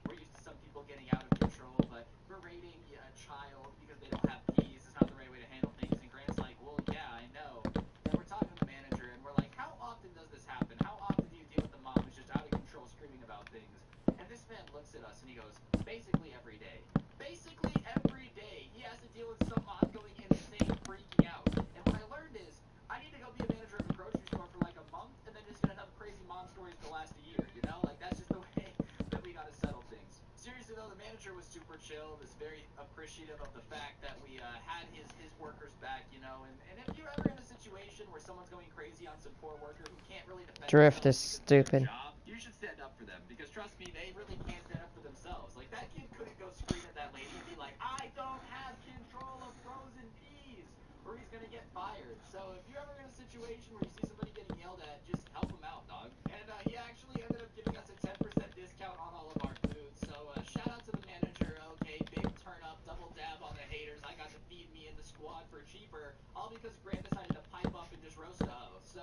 S2: we're used to some people getting out of control, but berating a child because they don't have keys is not the right way to handle things. And Grant's like, well, yeah, I know. And we're talking to the manager, and we're like, how often does this happen? How often do you deal with the mom who's just out of control screaming about things? And this man looks at us, and he goes, basically every day. Basically every day, he has to deal with some mom going insane, freaking out. And what I learned is, I need to go be a manager of a grocery store for like a month, and then just get enough crazy mom stories to last a year, Like, that's just the way that we gotta settle things. Seriously though, the manager was super chill, was very appreciative of the fact that we had his workers back, and if you're ever in a situation where someone's going crazy on some poor worker who can't really defend
S1: Drift is
S2: themselves because of their
S1: stupid.
S2: job, you should stand up for them, because trust me, they really can't stand up for themselves. Like, that kid couldn't go scream at that lady and be like, I don't have control of frozen peas, or he's gonna get fired. So if you're ever in a situation where you see somebody getting yelled at, just help them out, dog. And he actually ended up giving us a 10% discount on all of our food. So shout out to the manager. Okay, big turn up, double dab on the haters. I got to feed me and the squad for cheaper, all because Grant decided to pipe up and just roast a hoe. So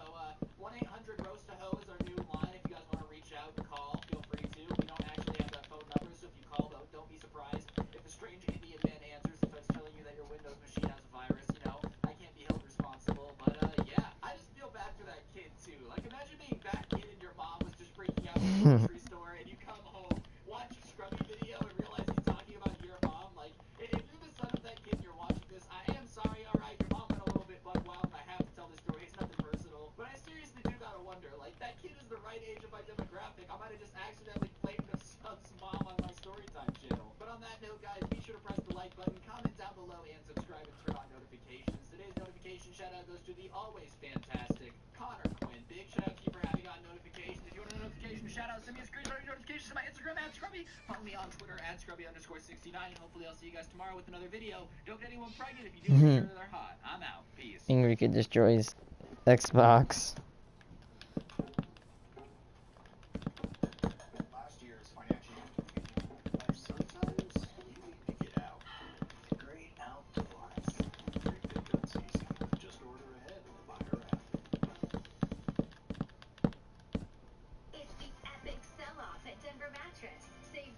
S2: 1-800-ROAST-A-HOE is our new line. If you guys want to reach out and call, feel free to. We don't actually have that phone number, so if you call, though, don't be surprised if a strange Indian man answers and starts telling you that your Windows machine has a virus. I can't be held responsible. But yeah, I just feel bad for that kid too. Like, imagine being that kid and your mom was just freaking out in the grocery store, and you come home, watch a Scrubby video, and realize he's talking about your mom. Like, if you're the son of that kid and you're watching this, I am sorry. All right, your mom went a little bit buck wild, and I have to tell this story. It's nothing personal, but I seriously do gotta wonder. Like, that kid is the right age of my demographic. I might have just accidentally played the sub's mom on my Storytime channel. But on that note, guys, be sure to press the like button, comment down below, and subscribe and turn on notifications. Today's notification shout out goes to the always fantastic Connor Quinn. Big shout out to you for having on notifications. If you want a notification shout out, send me a screenshot of your notifications to my Instagram @Scrubby. Follow me on Twitter @Scrubby_69. Hopefully I'll see you guys tomorrow with another video. Don't get anyone pregnant. If you do, make sure they're hot. I'm out. Peace.
S1: Angry Kid destroys Xbox.
S2: Last year's financial sometimes you need to get out. Great outdoors. Treat the guts easy. Just order ahead with the Buyer app.
S3: It's the epic sell-off at Denver Mattress. Save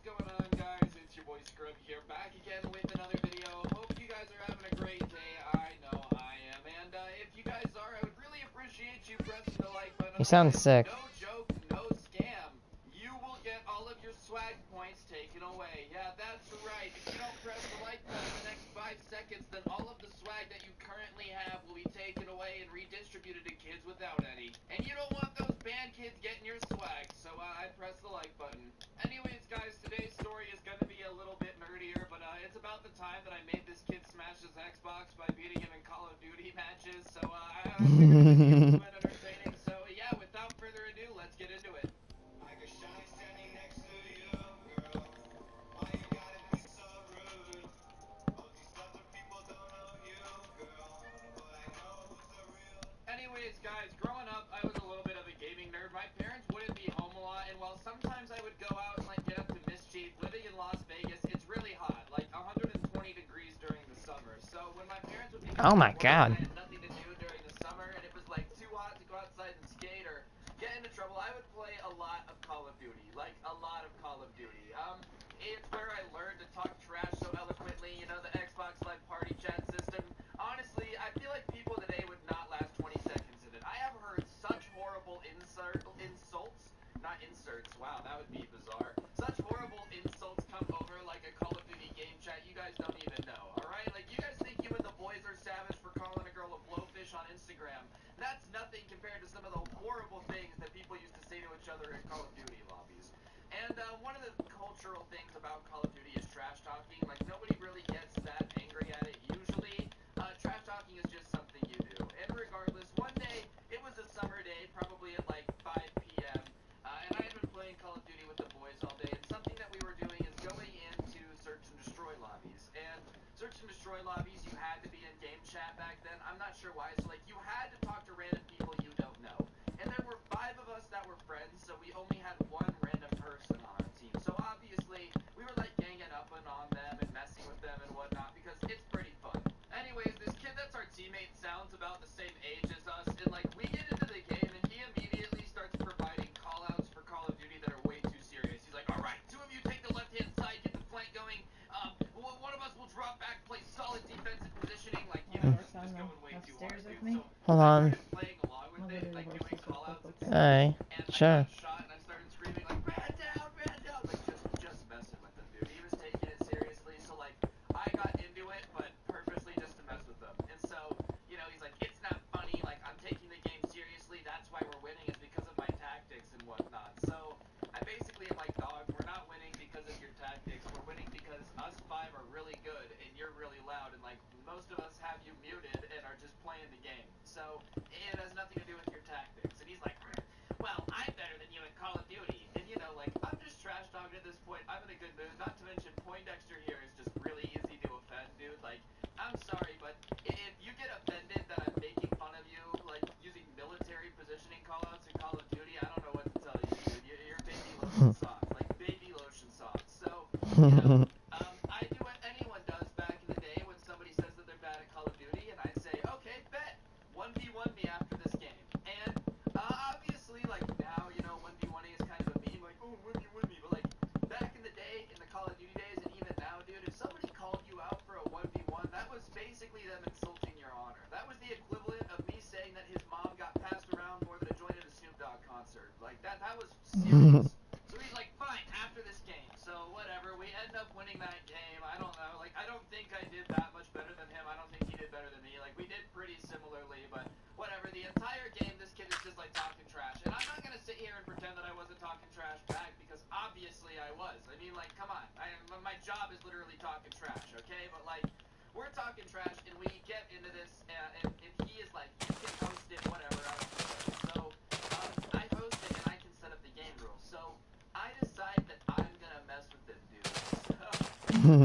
S2: going on, guys? It's your boy Scrub here, back again with another video. Hope you guys are having a great day. I know I am. And if you guys are, I would really appreciate you pressing the like button.
S1: You sound sick.
S2: No joke, no scam. You will get all of your swag points taken away. Yeah, that's right. If you don't press the like button in the next 5 seconds, then all of the swag that you currently have will be taken away and redistributed to kids without any. And you don't want those band kids getting your swag, so I press the like button. Anyways, guys, today's story is going to be a little bit nerdier, but it's about the time that I made this kid smash his Xbox by beating him in Call of Duty matches, so I figured it would be a little bit entertaining. So yeah, without further ado, let's get into it. I got Shiny standing next to you, girl. Why you gotta be so rude? All these other people don't know you, girl, but I know who's the real. Anyways, guys, growing up, I was a little bit of a gaming nerd. My parents wouldn't be home a lot, and while sometimes I would go out and like get up to mischief, living in Las Vegas, it's really hot, like 120 degrees during the summer. So when my parents would be
S1: Oh my
S2: work,
S1: God.
S2: I had nothing to do during the summer, and it was like too hot to go outside and skate or get into trouble. I would play a lot of Call of Duty, like a lot of Call of Duty. It's where I learned to talk trash so eloquently, you know, the Xbox Live Party chat system. Honestly, I feel like people today would not last 20 seconds in it. I have heard such horrible insults, not inserts, wow, that would be bizarre. Such horrible insults come over like a Call of Duty game chat you guys don't even know, alright? Like, you guys think you and the boys are savage for calling a girl a blowfish on Instagram. That's nothing compared to some of the horrible things that people used to say to each other in Call of Duty lobbies. And one of the cultural things about Call of Duty is trash talking. Like, nobody really gets that angry at it usually. Trash talking is just something you do. And regardless, one day, it was a summer day, probably at like 5 p.m., and I had been playing Call of Duty with the boys all day, and something that we were doing is going into search and destroy lobbies. And search and destroy lobbies, you had to be in game chat back then. I'm not sure why, so like, you had to talk to random people you don't know. And there were 5 of us that were friends, so we only had one random person on our team. So obviously, we were like ganging up and on them and messing with them and whatnot because it's pretty fun. Anyways, this kid that's our teammate sounds about the same age as us, and like we get into the game and he immediately starts providing callouts for Call of Duty that are way too serious. He's like, alright, 2 of you take the left-hand side, get the flank going. One of us will drop back, play solid defensive positioning, like, you know, just going way too hard, dude. So
S1: Hold
S2: I
S1: on.
S2: started playing along with it, like doing callouts and stuff.
S1: Alright,
S2: And
S1: sure.
S2: I got shot and I started screaming like, man down, like just messing with him, dude. He was taking it seriously, so like I got into it, but purposely just to mess with him. And so, you know, he's like, it's not funny, like I'm taking the game seriously, that's why we're winning, is because of my tactics and whatnot. So I basically am like, dog, we're not winning because of your tactics, we're winning because us 5 are really good and you're really loud, and like most of us have you muted and are just playing the game. So it has nothing to do with your tactics. And he's like, well, I'm better than you in Call of Duty. And you know, like, I'm just trash talking at this point. I'm in a good mood. Not to mention, Poindexter here is just really easy to offend, dude. Like, I'm sorry, but if you get offended that I'm making fun of you, like, using military positioning callouts in Call of Duty, I don't know what to tell you, dude. You're baby lotion soft. Like, baby lotion soft. So, you know, I do what anyone does back in the day when somebody says that they're bad at Call of Duty, and I say, okay, bet. 1v1 me after this game. And obviously, like, now, you know, 1v1ing is kind of a meme, like, oh, 1v1 me, but like, back in the day, in the Call of Duty days, and even now, dude, if somebody called you out for a 1v1, that was basically them insulting your honor. That was the equivalent of me saying that his mom got passed around more than a joint at a Snoop Dogg concert. Like, that was serious. So he's like, fine, after this game. So whatever, we end up winning that game. I don't know, like, I don't think I did that much better than him. I don't think he did better than me. Like, we did pretty similarly, but whatever. The entire game, this kid is just like talking trash. And I'm not gonna sit here and pretend that I wasn't talking trash back, because obviously I was. I mean, like, come on. My job is literally talking trash, okay? But like, we're talking trash and we get into this, and he is like, you can host it, whatever. I don't care. So I host it and I can set up the game rules. So I decide that I'm gonna mess with this dude. So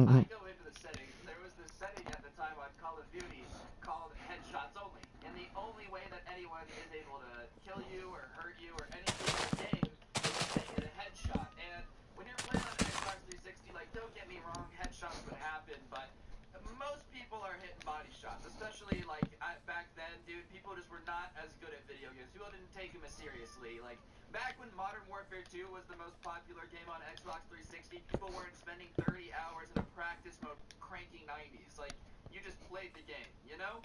S2: I go into the settings. There was this setting at the time on Call of Duty called headshots only. And the only way that anyone is able to kill you or hurt you or anything in the game is if they hit a headshot. And when you're playing on Xbox 360, like, don't get me wrong, headshots would happen, but most people are hitting body shots, especially like back then, dude. People just were not as good at video games. People didn't take them as seriously. Like, back when Modern Warfare 2 was the most popular game on Xbox 360, people weren't spending 30 hours in a practice mode cranking 90s. Like, you just played the game, you know?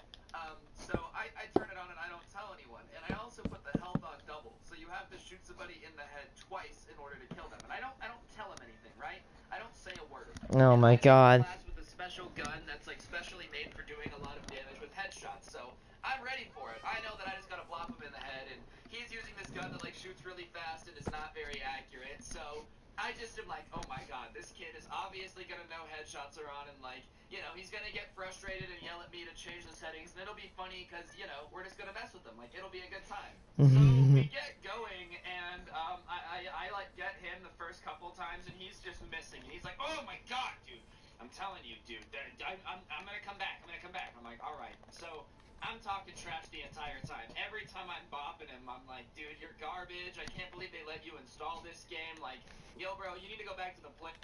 S2: So I turn it on and I don't tell anyone. And I also put the health on double. So you have to shoot somebody in the head twice in order to kill them. And I don't tell them anything, right? I don't say a word.
S1: Oh my god.
S2: Class with a special gun that's like specially made for doing a lot of damage with headshots. So I'm ready for it. I know that I just gotta blop him in the head, and he's using this gun that like shoots really fast and is not very accurate. So I just am like, oh my god, this kid is obviously gonna know headshots are on, and like, you know, he's gonna get frustrated and yell at me to change the settings, and it'll be funny because, you know, we're just gonna mess with him. Like, it'll be a good time. So we get going, and I like get him the first couple times, and he's just missing. And he's like, oh my god, dude. I'm telling you, dude, I'm gonna come back. I'm gonna come back. I'm like, all right. So I'm talking trash the entire time. Every time I'm bopping him, I'm like, dude, you're garbage. I can't believe they let you install this game. Like, yo, bro, you need to go back to the play.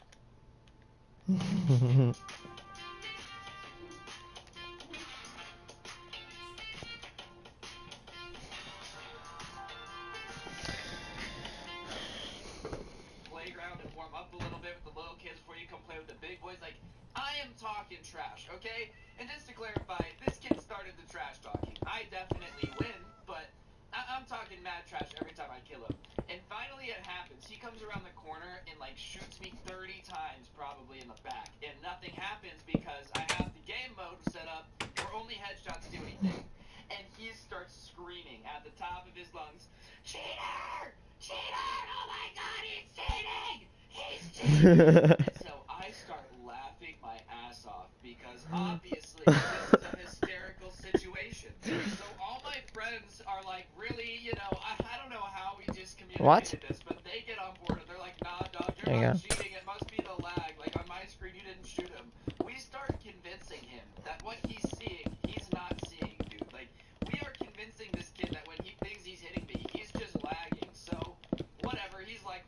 S2: Playground and warm up a little bit with the little kids before you come play with the big boys. Like, I am talking trash, okay? And just to clarify, this kid started the trash talking. I definitely win, but I'm talking mad trash every time I kill him. And finally it happens. He comes around the corner and like shoots me 30 times probably in the back. And nothing happens because I have the game mode set up where only headshots do anything. And he starts screaming at the top of his lungs, cheater! Cheater! Oh my god, he's cheating! He's cheating! So I start laughing my ass off because obviously this is a hysterical situation. So all my friends are like, really, you know, I don't know how we just communicated this, but they get on board and they're like, nah, dog, you're not cheating. It must be the lag. Like on my screen, you didn't shoot him. We start convincing him that what he's seeing, he's not seeing, dude. Like, we are convincing this kid that when he thinks he's hitting me, he's just lagging. So whatever, he's like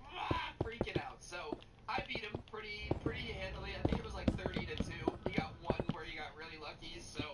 S2: freaking out. So I beat him pretty handily. I think it was like 30-2. He got one where he got really lucky. So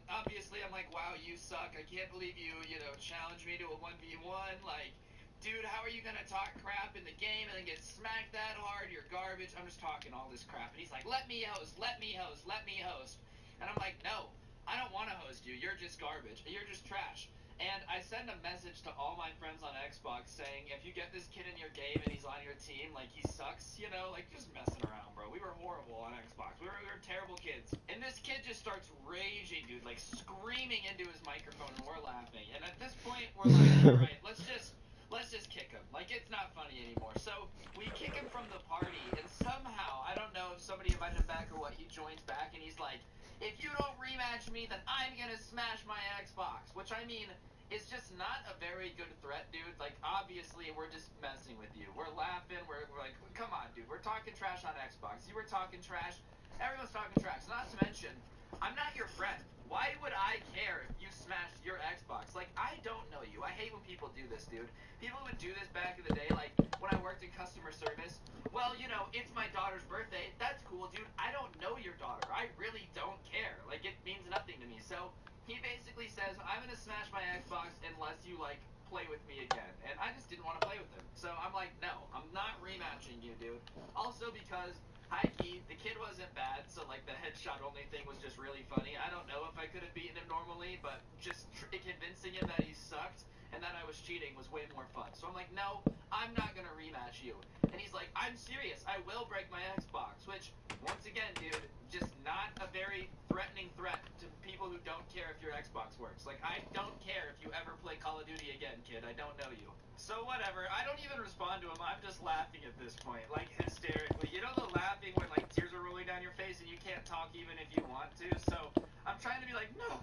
S2: obviously I'm like, wow, you suck. I can't believe you challenged me to a 1v1. Like, dude, how are you gonna talk crap in the game and then get smacked that hard? You're garbage. I'm just talking all this crap, and he's like, let me host. And I'm like, no, I don't want to host you. You're just garbage. You're just trash. And I send a message to all my friends on Xbox saying, if you get this kid in your game and he's on your team, like, he sucks, you know, like, just messing around, bro. We were horrible on Xbox. We were terrible kids. And this kid just starts raging, dude, like, screaming into his microphone, and we're laughing. And at this point, we're like, all right, let's just kick him. Like, it's not funny anymore. So we kick him from the party, and somehow, I don't know if somebody invited him back or what, he joins back, and he's like, if you don't rematch me, then I'm gonna smash my Xbox. Which, I mean, is just not a very good threat, dude. Like, obviously, we're just messing with you. We're laughing. We're like, come on, dude. We're talking trash on Xbox. You were talking trash. Everyone's talking trash. Not to mention, I'm not your friend. Why would I care if you smashed your Xbox? Like, I don't know you. I hate when people do this, dude. People would do this back in the day, like, when I worked in customer service. Well, you know, it's my daughter's birthday. That's cool, dude. I don't know your daughter. I really don't care. Like, it means nothing to me. So he basically says, I'm going to smash my Xbox unless you, like, play with me again. And I just didn't want to play with him. So I'm like, no, I'm not rematching you, dude. Also because, high key, the kid wasn't bad. So, like, the headshot only thing was just really funny. I don't know if I could have beaten him normally, but just convincing him that he sucked and that I was cheating was way more fun. So I'm like, no, I'm not going to rematch you. And he's like, I'm serious. I will break my Xbox. Which, once again, dude, just not a very threatening threat to people who don't care if your Xbox works. Like, I don't care if you ever play Call of Duty again, kid. I don't know you. So whatever. I don't even respond to him. I'm just laughing at this point. Like, hysterically. You know the laughing when, like, tears are rolling down your face and you can't talk even if you want to? So I'm trying to be like, no,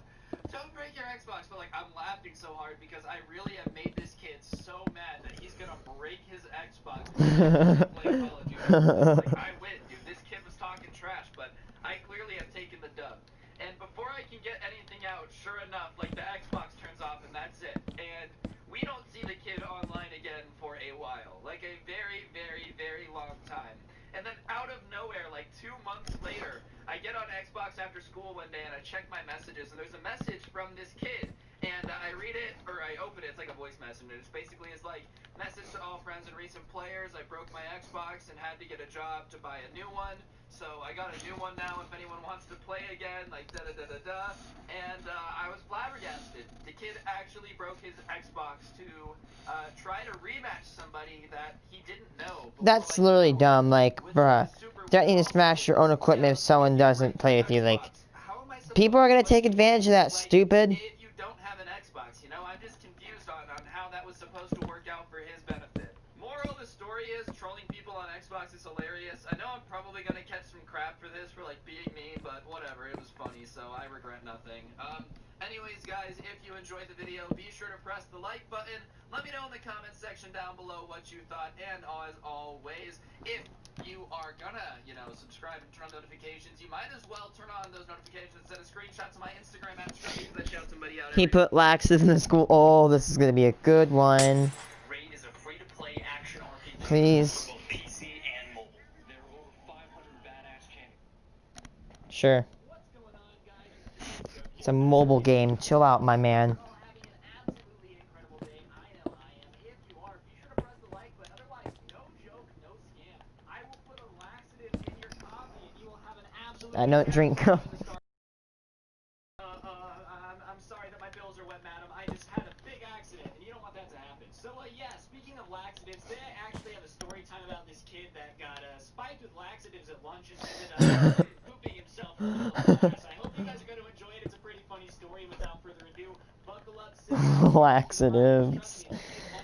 S2: don't break your Xbox. But, like, I'm laughing so hard because I really have made this kid so mad that he's gonna break his Xbox because he's playing Call of Duty. Like, I win, dude. This kid was talking trash, but I clearly have taken the dub. And before I can get anything out, sure enough, like, the Xbox turns off and that's it. And we don't see the kid online again for a while. Like, a very, very, very long time. And then out of nowhere, like 2 months later, I get on Xbox after school one day and I check my messages, and there's a message from this kid. And and I read it, or I open it, it's like a voice message, and it's basically is like, message to all friends and recent players, I broke my Xbox and had to get a job to buy a new one, so I got a new one now if anyone wants to play again, like da-da-da-da-da, and I was flabbergasted. The kid actually broke his Xbox to try to rematch somebody that he didn't know.
S1: That's literally dumb, like, bruh. Threatening to smash your own equipment if someone doesn't play with you, like, people are gonna take advantage of that, stupid.
S2: If you don't have an Xbox, you know, I'm just confused on how that was supposed to work out for his benefit. Moral of the story is, trolling people on Xbox is hilarious. I know I'm probably gonna catch some crap for this, for like being mean, but whatever, it was funny, so I regret nothing. Anyways, guys, if you enjoyed the video, be sure to press the like button. Let me know in the comments section down below what you thought, and as always, if you are gonna, you know, subscribe and turn on notifications, you might as well turn on those notifications and send a screenshot to my Instagram at Astroneer, because I shout somebody out
S1: He
S2: every
S1: put laxes in the school. Oh, this is gonna be a good one.
S2: Raid is a free-to-play action RPG
S1: Please.
S2: for both PC and mobile. There are over 500 badass champions.
S1: Sure.
S2: What's going on, guys? It's Joe
S1: It's a mobile game. Chill out, my man.
S2: You're all having an absolutely incredible day. I know I am. If you are, be sure to press the like button. Otherwise, no joke, no scam. I will put a laxative in your coffee, and you will have an absolutely
S1: I don't drink coffee.
S2: I'm sorry that my bills are wet, madam. I just had a big accident, and you don't want that to happen. So, yeah, speaking of laxatives, today I actually have a story time about this kid that got spiked with laxatives at lunch and ended up pooping himself in the middle of class. I hope you guys are going to enjoy it. It's a pretty funny story. Without further ado, buckle up, sit down.
S1: Laxatives.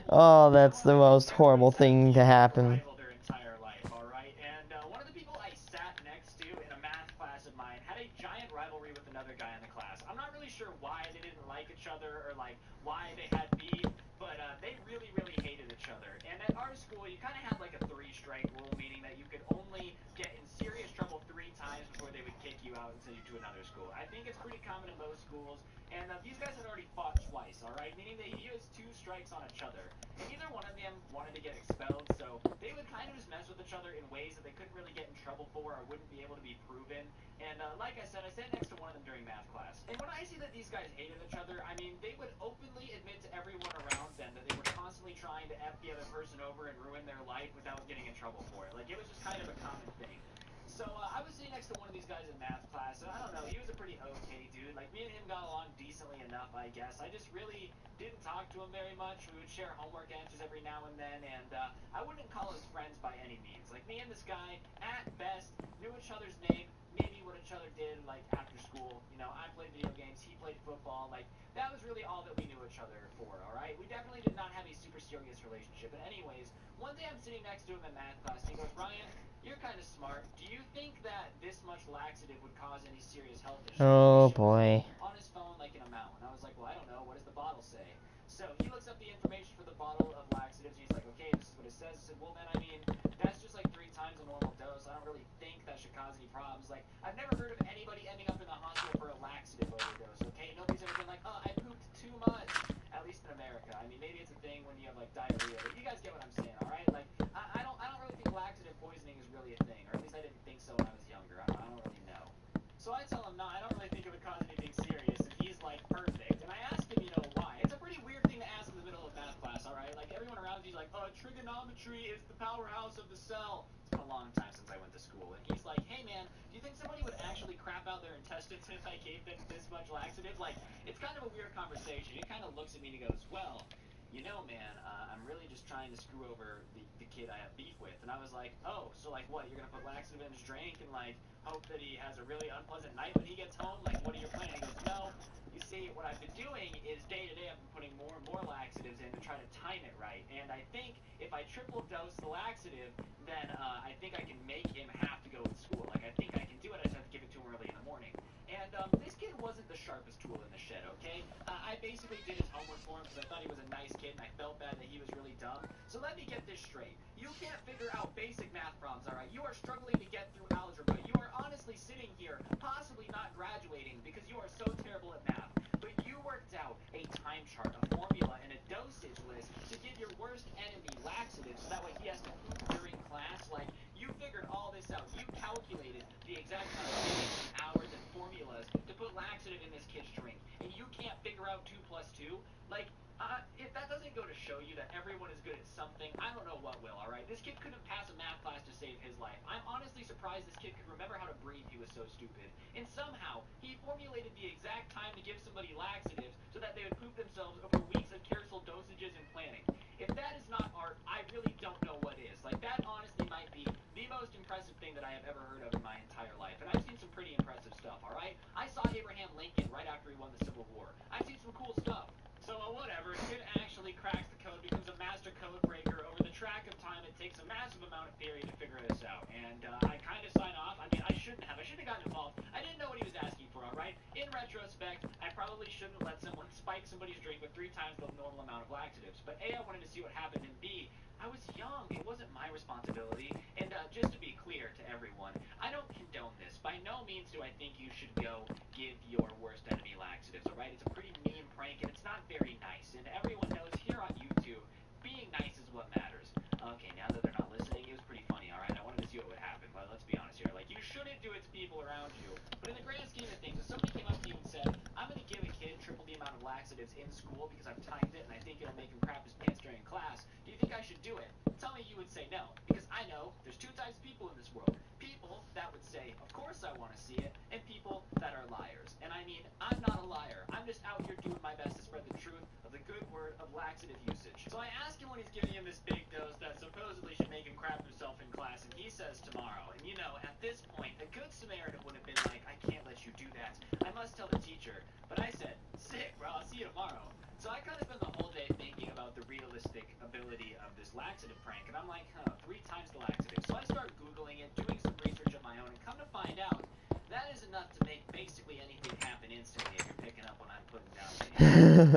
S1: Oh, that's the most horrible thing to happen.
S2: Their entire life, all right? And one of the people I sat next to in a math class of mine had a giant rivalry with another guy in the class. I'm not really sure why they didn't like each other or like why they had beef, but they really, really hated each other. And at our school, you kind of had like a 3-strike rule, meaning that you could only get in serious trouble 3 times before they would kick you out and send you to another school. I think it's pretty common in most schools. And these guys had already fought twice, all right? Meaning they used 2 strikes on each other. And neither one of them wanted to get expelled, so they would kind of just mess with each other in ways that they couldn't really get in trouble for or wouldn't be able to be proven. And like I said, I sat next to one of them during math class. And when I see that these guys hated each other, I mean, they would openly admit to everyone around them that they were constantly trying to F the other person over and ruin their life without getting in trouble for it. Like, it was just kind of a common thing. So I was sitting next to one of these guys in math class, and I don't know, he was a pretty okay dude. Like, me and him got along decently enough, I guess. I just really didn't talk to him very much. We would share homework answers every now and then, and I wouldn't call us friends by any means. Like, me and this guy, at best, knew each other's name, maybe what each other did, like, after school. You know, I played video games, he played football. Like, that was really all that we knew each other for, all right? We definitely did not have a super serious relationship. But anyways, one day I'm sitting next to him in math class, and he goes, Ryan, you're kind of smart. Do you think that this much laxative would cause any serious health issues?
S1: Oh, boy.
S2: On his phone, like an amount. And I was like, well, I don't know. What does the bottle say? So he looks up the information for the bottle of laxatives. He's like, okay, this is what it says. I said, well, then, I mean, that's just like 3 times a normal dose. I don't really think that should cause any problems. Like, I've never heard of anybody ending up in the hospital for a laxative overdose, okay? Nobody's ever been like, oh, I pooped too much. At least in America. I mean, maybe it's a thing when you have, like, diarrhea. But you guys get what I'm saying, all right? Like, I don't really think laxative poisoning is really a thing. Or at least I didn't think so when I was younger. I don't really know. So I tell him, no, I don't really think it would cause anything serious. And he's like, perfect. And I asked him, you know, why? It's a pretty weird thing to ask in the middle of math class, all right? Like, everyone around you's like, trigonometry is the powerhouse of the cell. It's been a long time since I went to school. And he's like, hey, man, do you think somebody would actually crap out their intestines if I gave them this much laxative? Like, it's kind of a weird conversation. He kind of looks at me and he goes, well, you know, man, I'm really just trying to screw over the kid I have beef with. And I was like, oh, so like what? You're going to put laxative in his drink and like hope that he has a really unpleasant night when he gets home? Like, what are your plans? He goes, no. You see, what I've been doing is day to day I've been putting more and more laxatives in to try to time it right. And I think if I triple dose the laxative, then I think I can make him have to go to school. Like, I think I can do it. I just have to give it to him early in the morning. And this kid wasn't the sharpest tool in the shed, okay? I basically did his homework for him because I thought he was a nice kid and I felt bad that he was really dumb. So let me get this straight. You can't figure out basic math problems, all right? You are struggling to get through algebra. You are honestly sitting here, possibly not graduating because you are so terrible at math. But you worked out a time chart, a formula, and a dosage list to give your worst enemy laxatives so that way he has to poop during class. Like, you figured all this out. You calculated the exact amount of days, hours, and formulas to put laxative in this kid's drink, and you can't figure out 2 plus 2, like, if that doesn't go to show you that everyone is good at something, I don't know what will, alright? This kid couldn't pass a math class to save his life. I'm honestly surprised this kid could remember how to breathe, he was so stupid. And somehow, he formulated the exact time to give somebody laxatives so that they would poop themselves over weeks of careful dosages and planning. If that is not art, I really don't know what is. Like, that honestly might be the most impressive thing that I have ever heard of in my entire life. And I've seen some pretty impressive stuff, alright? I saw Abraham Lincoln right after he won the Civil War. I've seen some cool stuff. So, whatever, the kid actually cracks the code, becomes a master code breaker. Over the track of time, it takes a massive amount of theory to figure this out. And I kind of sign off. I mean, I shouldn't have gotten involved. I didn't know what he was asking for, alright? In retrospect, I probably shouldn't let someone spike somebody's drink with 3 times the normal amount of laxatives. But A, I wanted to see what happened, and B, I was young. It wasn't my responsibility. And just to be clear to everyone, I don't condone this. By no means do I think you should go give your worst enemy laxatives, alright? It's a pretty mean prank, and it's not very nice. And everyone knows here on YouTube, being nice is what matters. Okay, now that they're not listening, it was pretty funny, alright? I wanted to see what would happen, but let's be honest here. Like, you shouldn't do it to people around you. But in the grand scheme of things, if somebody came up to you and said, I'm going to give a kid triple the amount of laxatives in school because I've timed it and I think it'll make him crap his pants during class, do you think I should do it? Tell me you would say no, because I know there's 2 types of people in this world. People that would say, of course I want to see it, and people that are liars. And I mean, I'm not a liar. I'm just out here doing my best to spread the truth of the good word of laxative usage. So I ask him when he's giving him this big dose that supposedly should make him crap himself in class, and he says tomorrow. And you know, at this point, a good Samaritan would have been like, I can't let you do that. I must tell the teacher. But I said, sick, bro, I'll see you tomorrow. So I kind of spent the whole day thinking about the realistic ability of this laxative prank, and I'm like, 3 times the laxative. So I start Googling it, doing some research of my own, and come to find out, that is enough to make basically anything happen instantly if you're picking up what I'm putting down.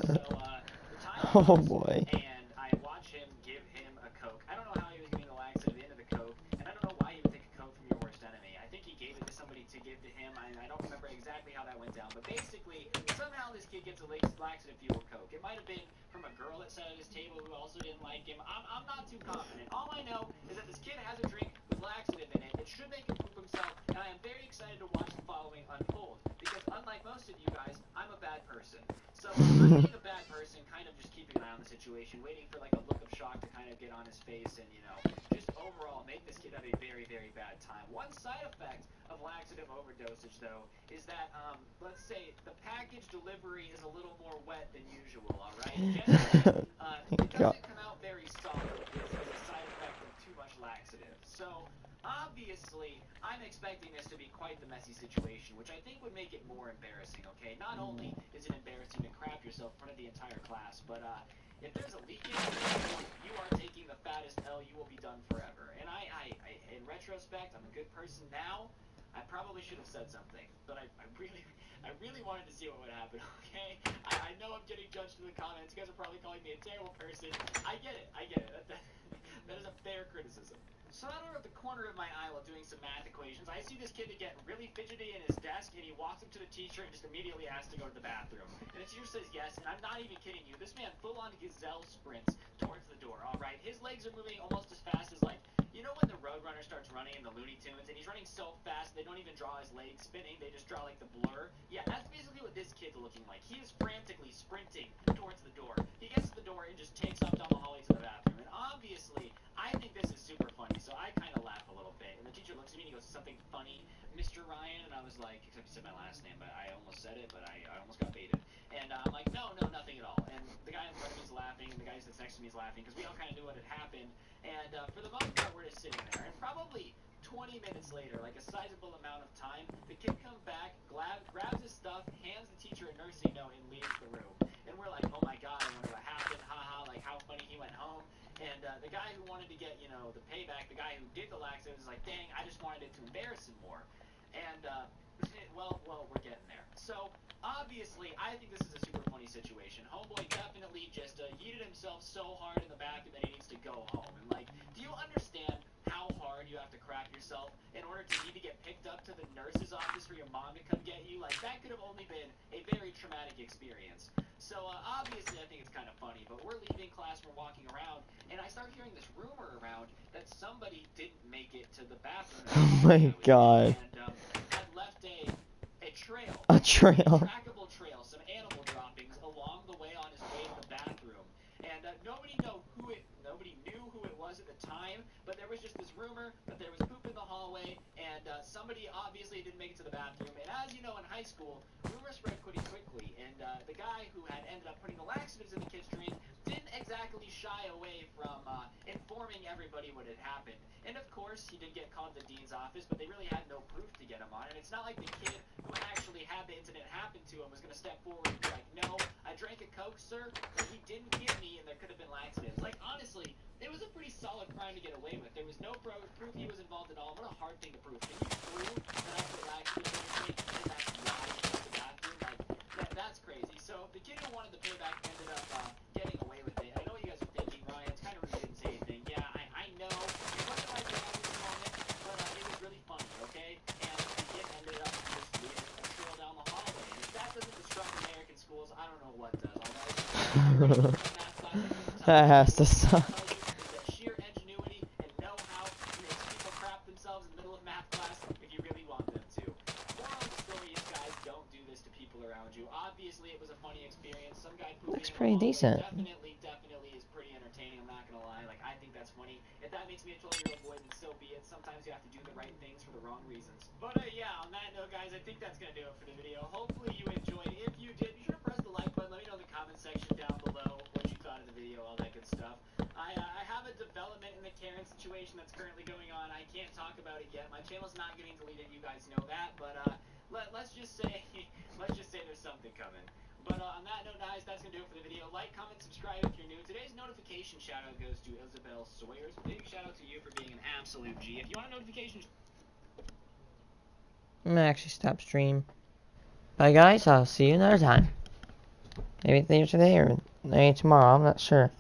S2: So, the time
S1: Oh
S2: comes,
S1: boy.
S2: and I watch him give him a Coke. I don't know how he was giving the laxative into the Coke, and I don't know why he would take a Coke from your worst enemy. I think he gave it to somebody to give to him. I don't remember exactly how that went down, but basically, somehow this kid gets a laxative-fueled Coke. It might have been from a girl that sat at his table who also didn't like him. I'm not too confident. All I know is that this kid has a drink with laxative in it. It should make him poop himself, and I am very excited to watch the following unfold. Because unlike most of you guys, I'm a bad person. So I'm being a bad person, kind of just keeping an eye on the situation, waiting for like a look of shock to kind of get on his face, and you know, just overall make this kid have a very, very bad time. One side effect of laxative overdosage, though, is that let's say the package delivery is a little more wet than usual. All right, generally, it doesn't come out very solid. It's a side effect of too much laxative. So obviously, I'm expecting this to be quite the messy situation, which I think would make it more embarrassing. Okay, not only is it embarrassing to crap yourself in front of the entire class, but if there's a leak in it, you are taking the fattest L. You will be done forever. And I in retrospect, I'm a good person now. I probably should have said something, but I really wanted to see what would happen, okay? I know I'm getting judged in the comments. You guys are probably calling me a terrible person. I get it. That is a fair criticism. So out of the corner of my eye while doing some math equations, I see this kid get really fidgety in his desk, and he walks up to the teacher and just immediately asks to go to the bathroom. And the teacher says yes, and I'm not even kidding you. This man full-on gazelle sprints towards the door, alright? His legs are moving almost as fast as, like, you know when the Roadrunner starts running in the Looney Tunes, and he's running so fast they don't even draw his legs spinning, they just draw, like, the blur? Yeah, that's basically what this kid's looking like. He is frantically sprinting towards the door. He gets to the door and just takes off down the hallway to the bathroom. And obviously, I think this is super funny, so I kind of laugh a little bit. And the teacher looks at me and he goes, something funny, Mr. Ryan? And I was like, except he said my last name, but I almost said it, but I almost got baited. And I'm like, no, nothing at all. And the guy in front of me is laughing, and the guy that's next to me is laughing, because we all kind of knew what had happened. And for the most part, we're just sitting there. And probably 20 minutes later, like a sizable amount of time, the kid comes back, grabs his stuff, hands the teacher a nursing note, and leaves the room. And we're like, oh my god, I wonder what happened, haha, like how funny he went home. And the guy who wanted to get, you know, the payback, the guy who did the laxatives is like, dang, I just wanted it to embarrass him more. And, well, we're getting there. So, obviously, I think this is a super funny situation. Homeboy definitely just yeeted himself so hard in the bathroom that he needs to go home. And, like, do you understand how hard you have to crap yourself in order to need to get picked up to the nurse's office for your mom to come get you? Like, that could have only been a very traumatic experience. So, obviously, I think it's kind of funny, but we're leaving class, we're walking around, and I start hearing this rumor around that somebody didn't make it to the bathroom.
S1: Oh my god.
S2: And had left a tray
S1: A trail.
S2: trackable trail, some animal droppings along the way on his way to the bathroom. And nobody knew who it was at the time, but there was just this rumor that there was poop in the hallway, and somebody obviously didn't make it to the bathroom. And as you know, in high school, rumors spread pretty quickly, and the guy who had ended up putting the laxatives in the kid's drink didn't exactly shy away from informing everybody what had happened. And of course, he did get called to the dean's office, but they really had no proof to get him on. And it's not like the kid who actually had the incident happen to him was going to step forward and be like, no, I drank a Coke, sir, but he didn't give me, and there could have been laxatives. Like, honestly, it was a pretty solid crime to get away with. There was no proof he was involved at all. What a hard thing to prove. Can you prove that I put laxatives in your drink and that's why you went to the bathroom? Like, that's crazy. So the kid who wanted the payback ended up getting away with it. I know what you guys are thinking, Ryan. It's kind of rude you didn't say anything. Yeah, I know. It wasn't like that at this moment, but it was really funny, okay? And the kid ended up just leaving a trail down the hallway. And if that doesn't disrupt American schools, I don't know what does.
S1: That has to suck.
S2: The sheer ingenuity and know-how makes people crap themselves in the middle of math class if you really want them to. Moral of the story is, guys, don't do this to people around you. Obviously, it was a funny experience. Some guy pooping
S1: Looks
S2: in the
S1: pretty
S2: hallway
S1: decent.
S2: definitely is pretty entertaining. I'm not gonna lie. Like, I think that's funny. If that makes me a 12-year-old boy, then so be it. Sometimes you have to do the right things for the wrong reasons. But yeah, on that note, guys, I think that's gonna do it for the video. Hopefully you enjoyed. If you did, be sure to press the like button. Let me know in the comment section down below what you thought of the video, all that good stuff. I have a development in the Karen situation that's currently going on. I can't talk about it yet. My channel's not getting deleted. You guys know that. But let's just say there's something coming. But on that note, guys, that's gonna do it for the video. Like, comment, subscribe if you're new. Today's notification shout out goes to Isabel Sawyers. Big shout out to you for being an absolute G. If you want a notification,
S1: I'm gonna actually stop stream. Bye guys, I'll see you another time. Maybe later today or maybe tomorrow, I'm not sure.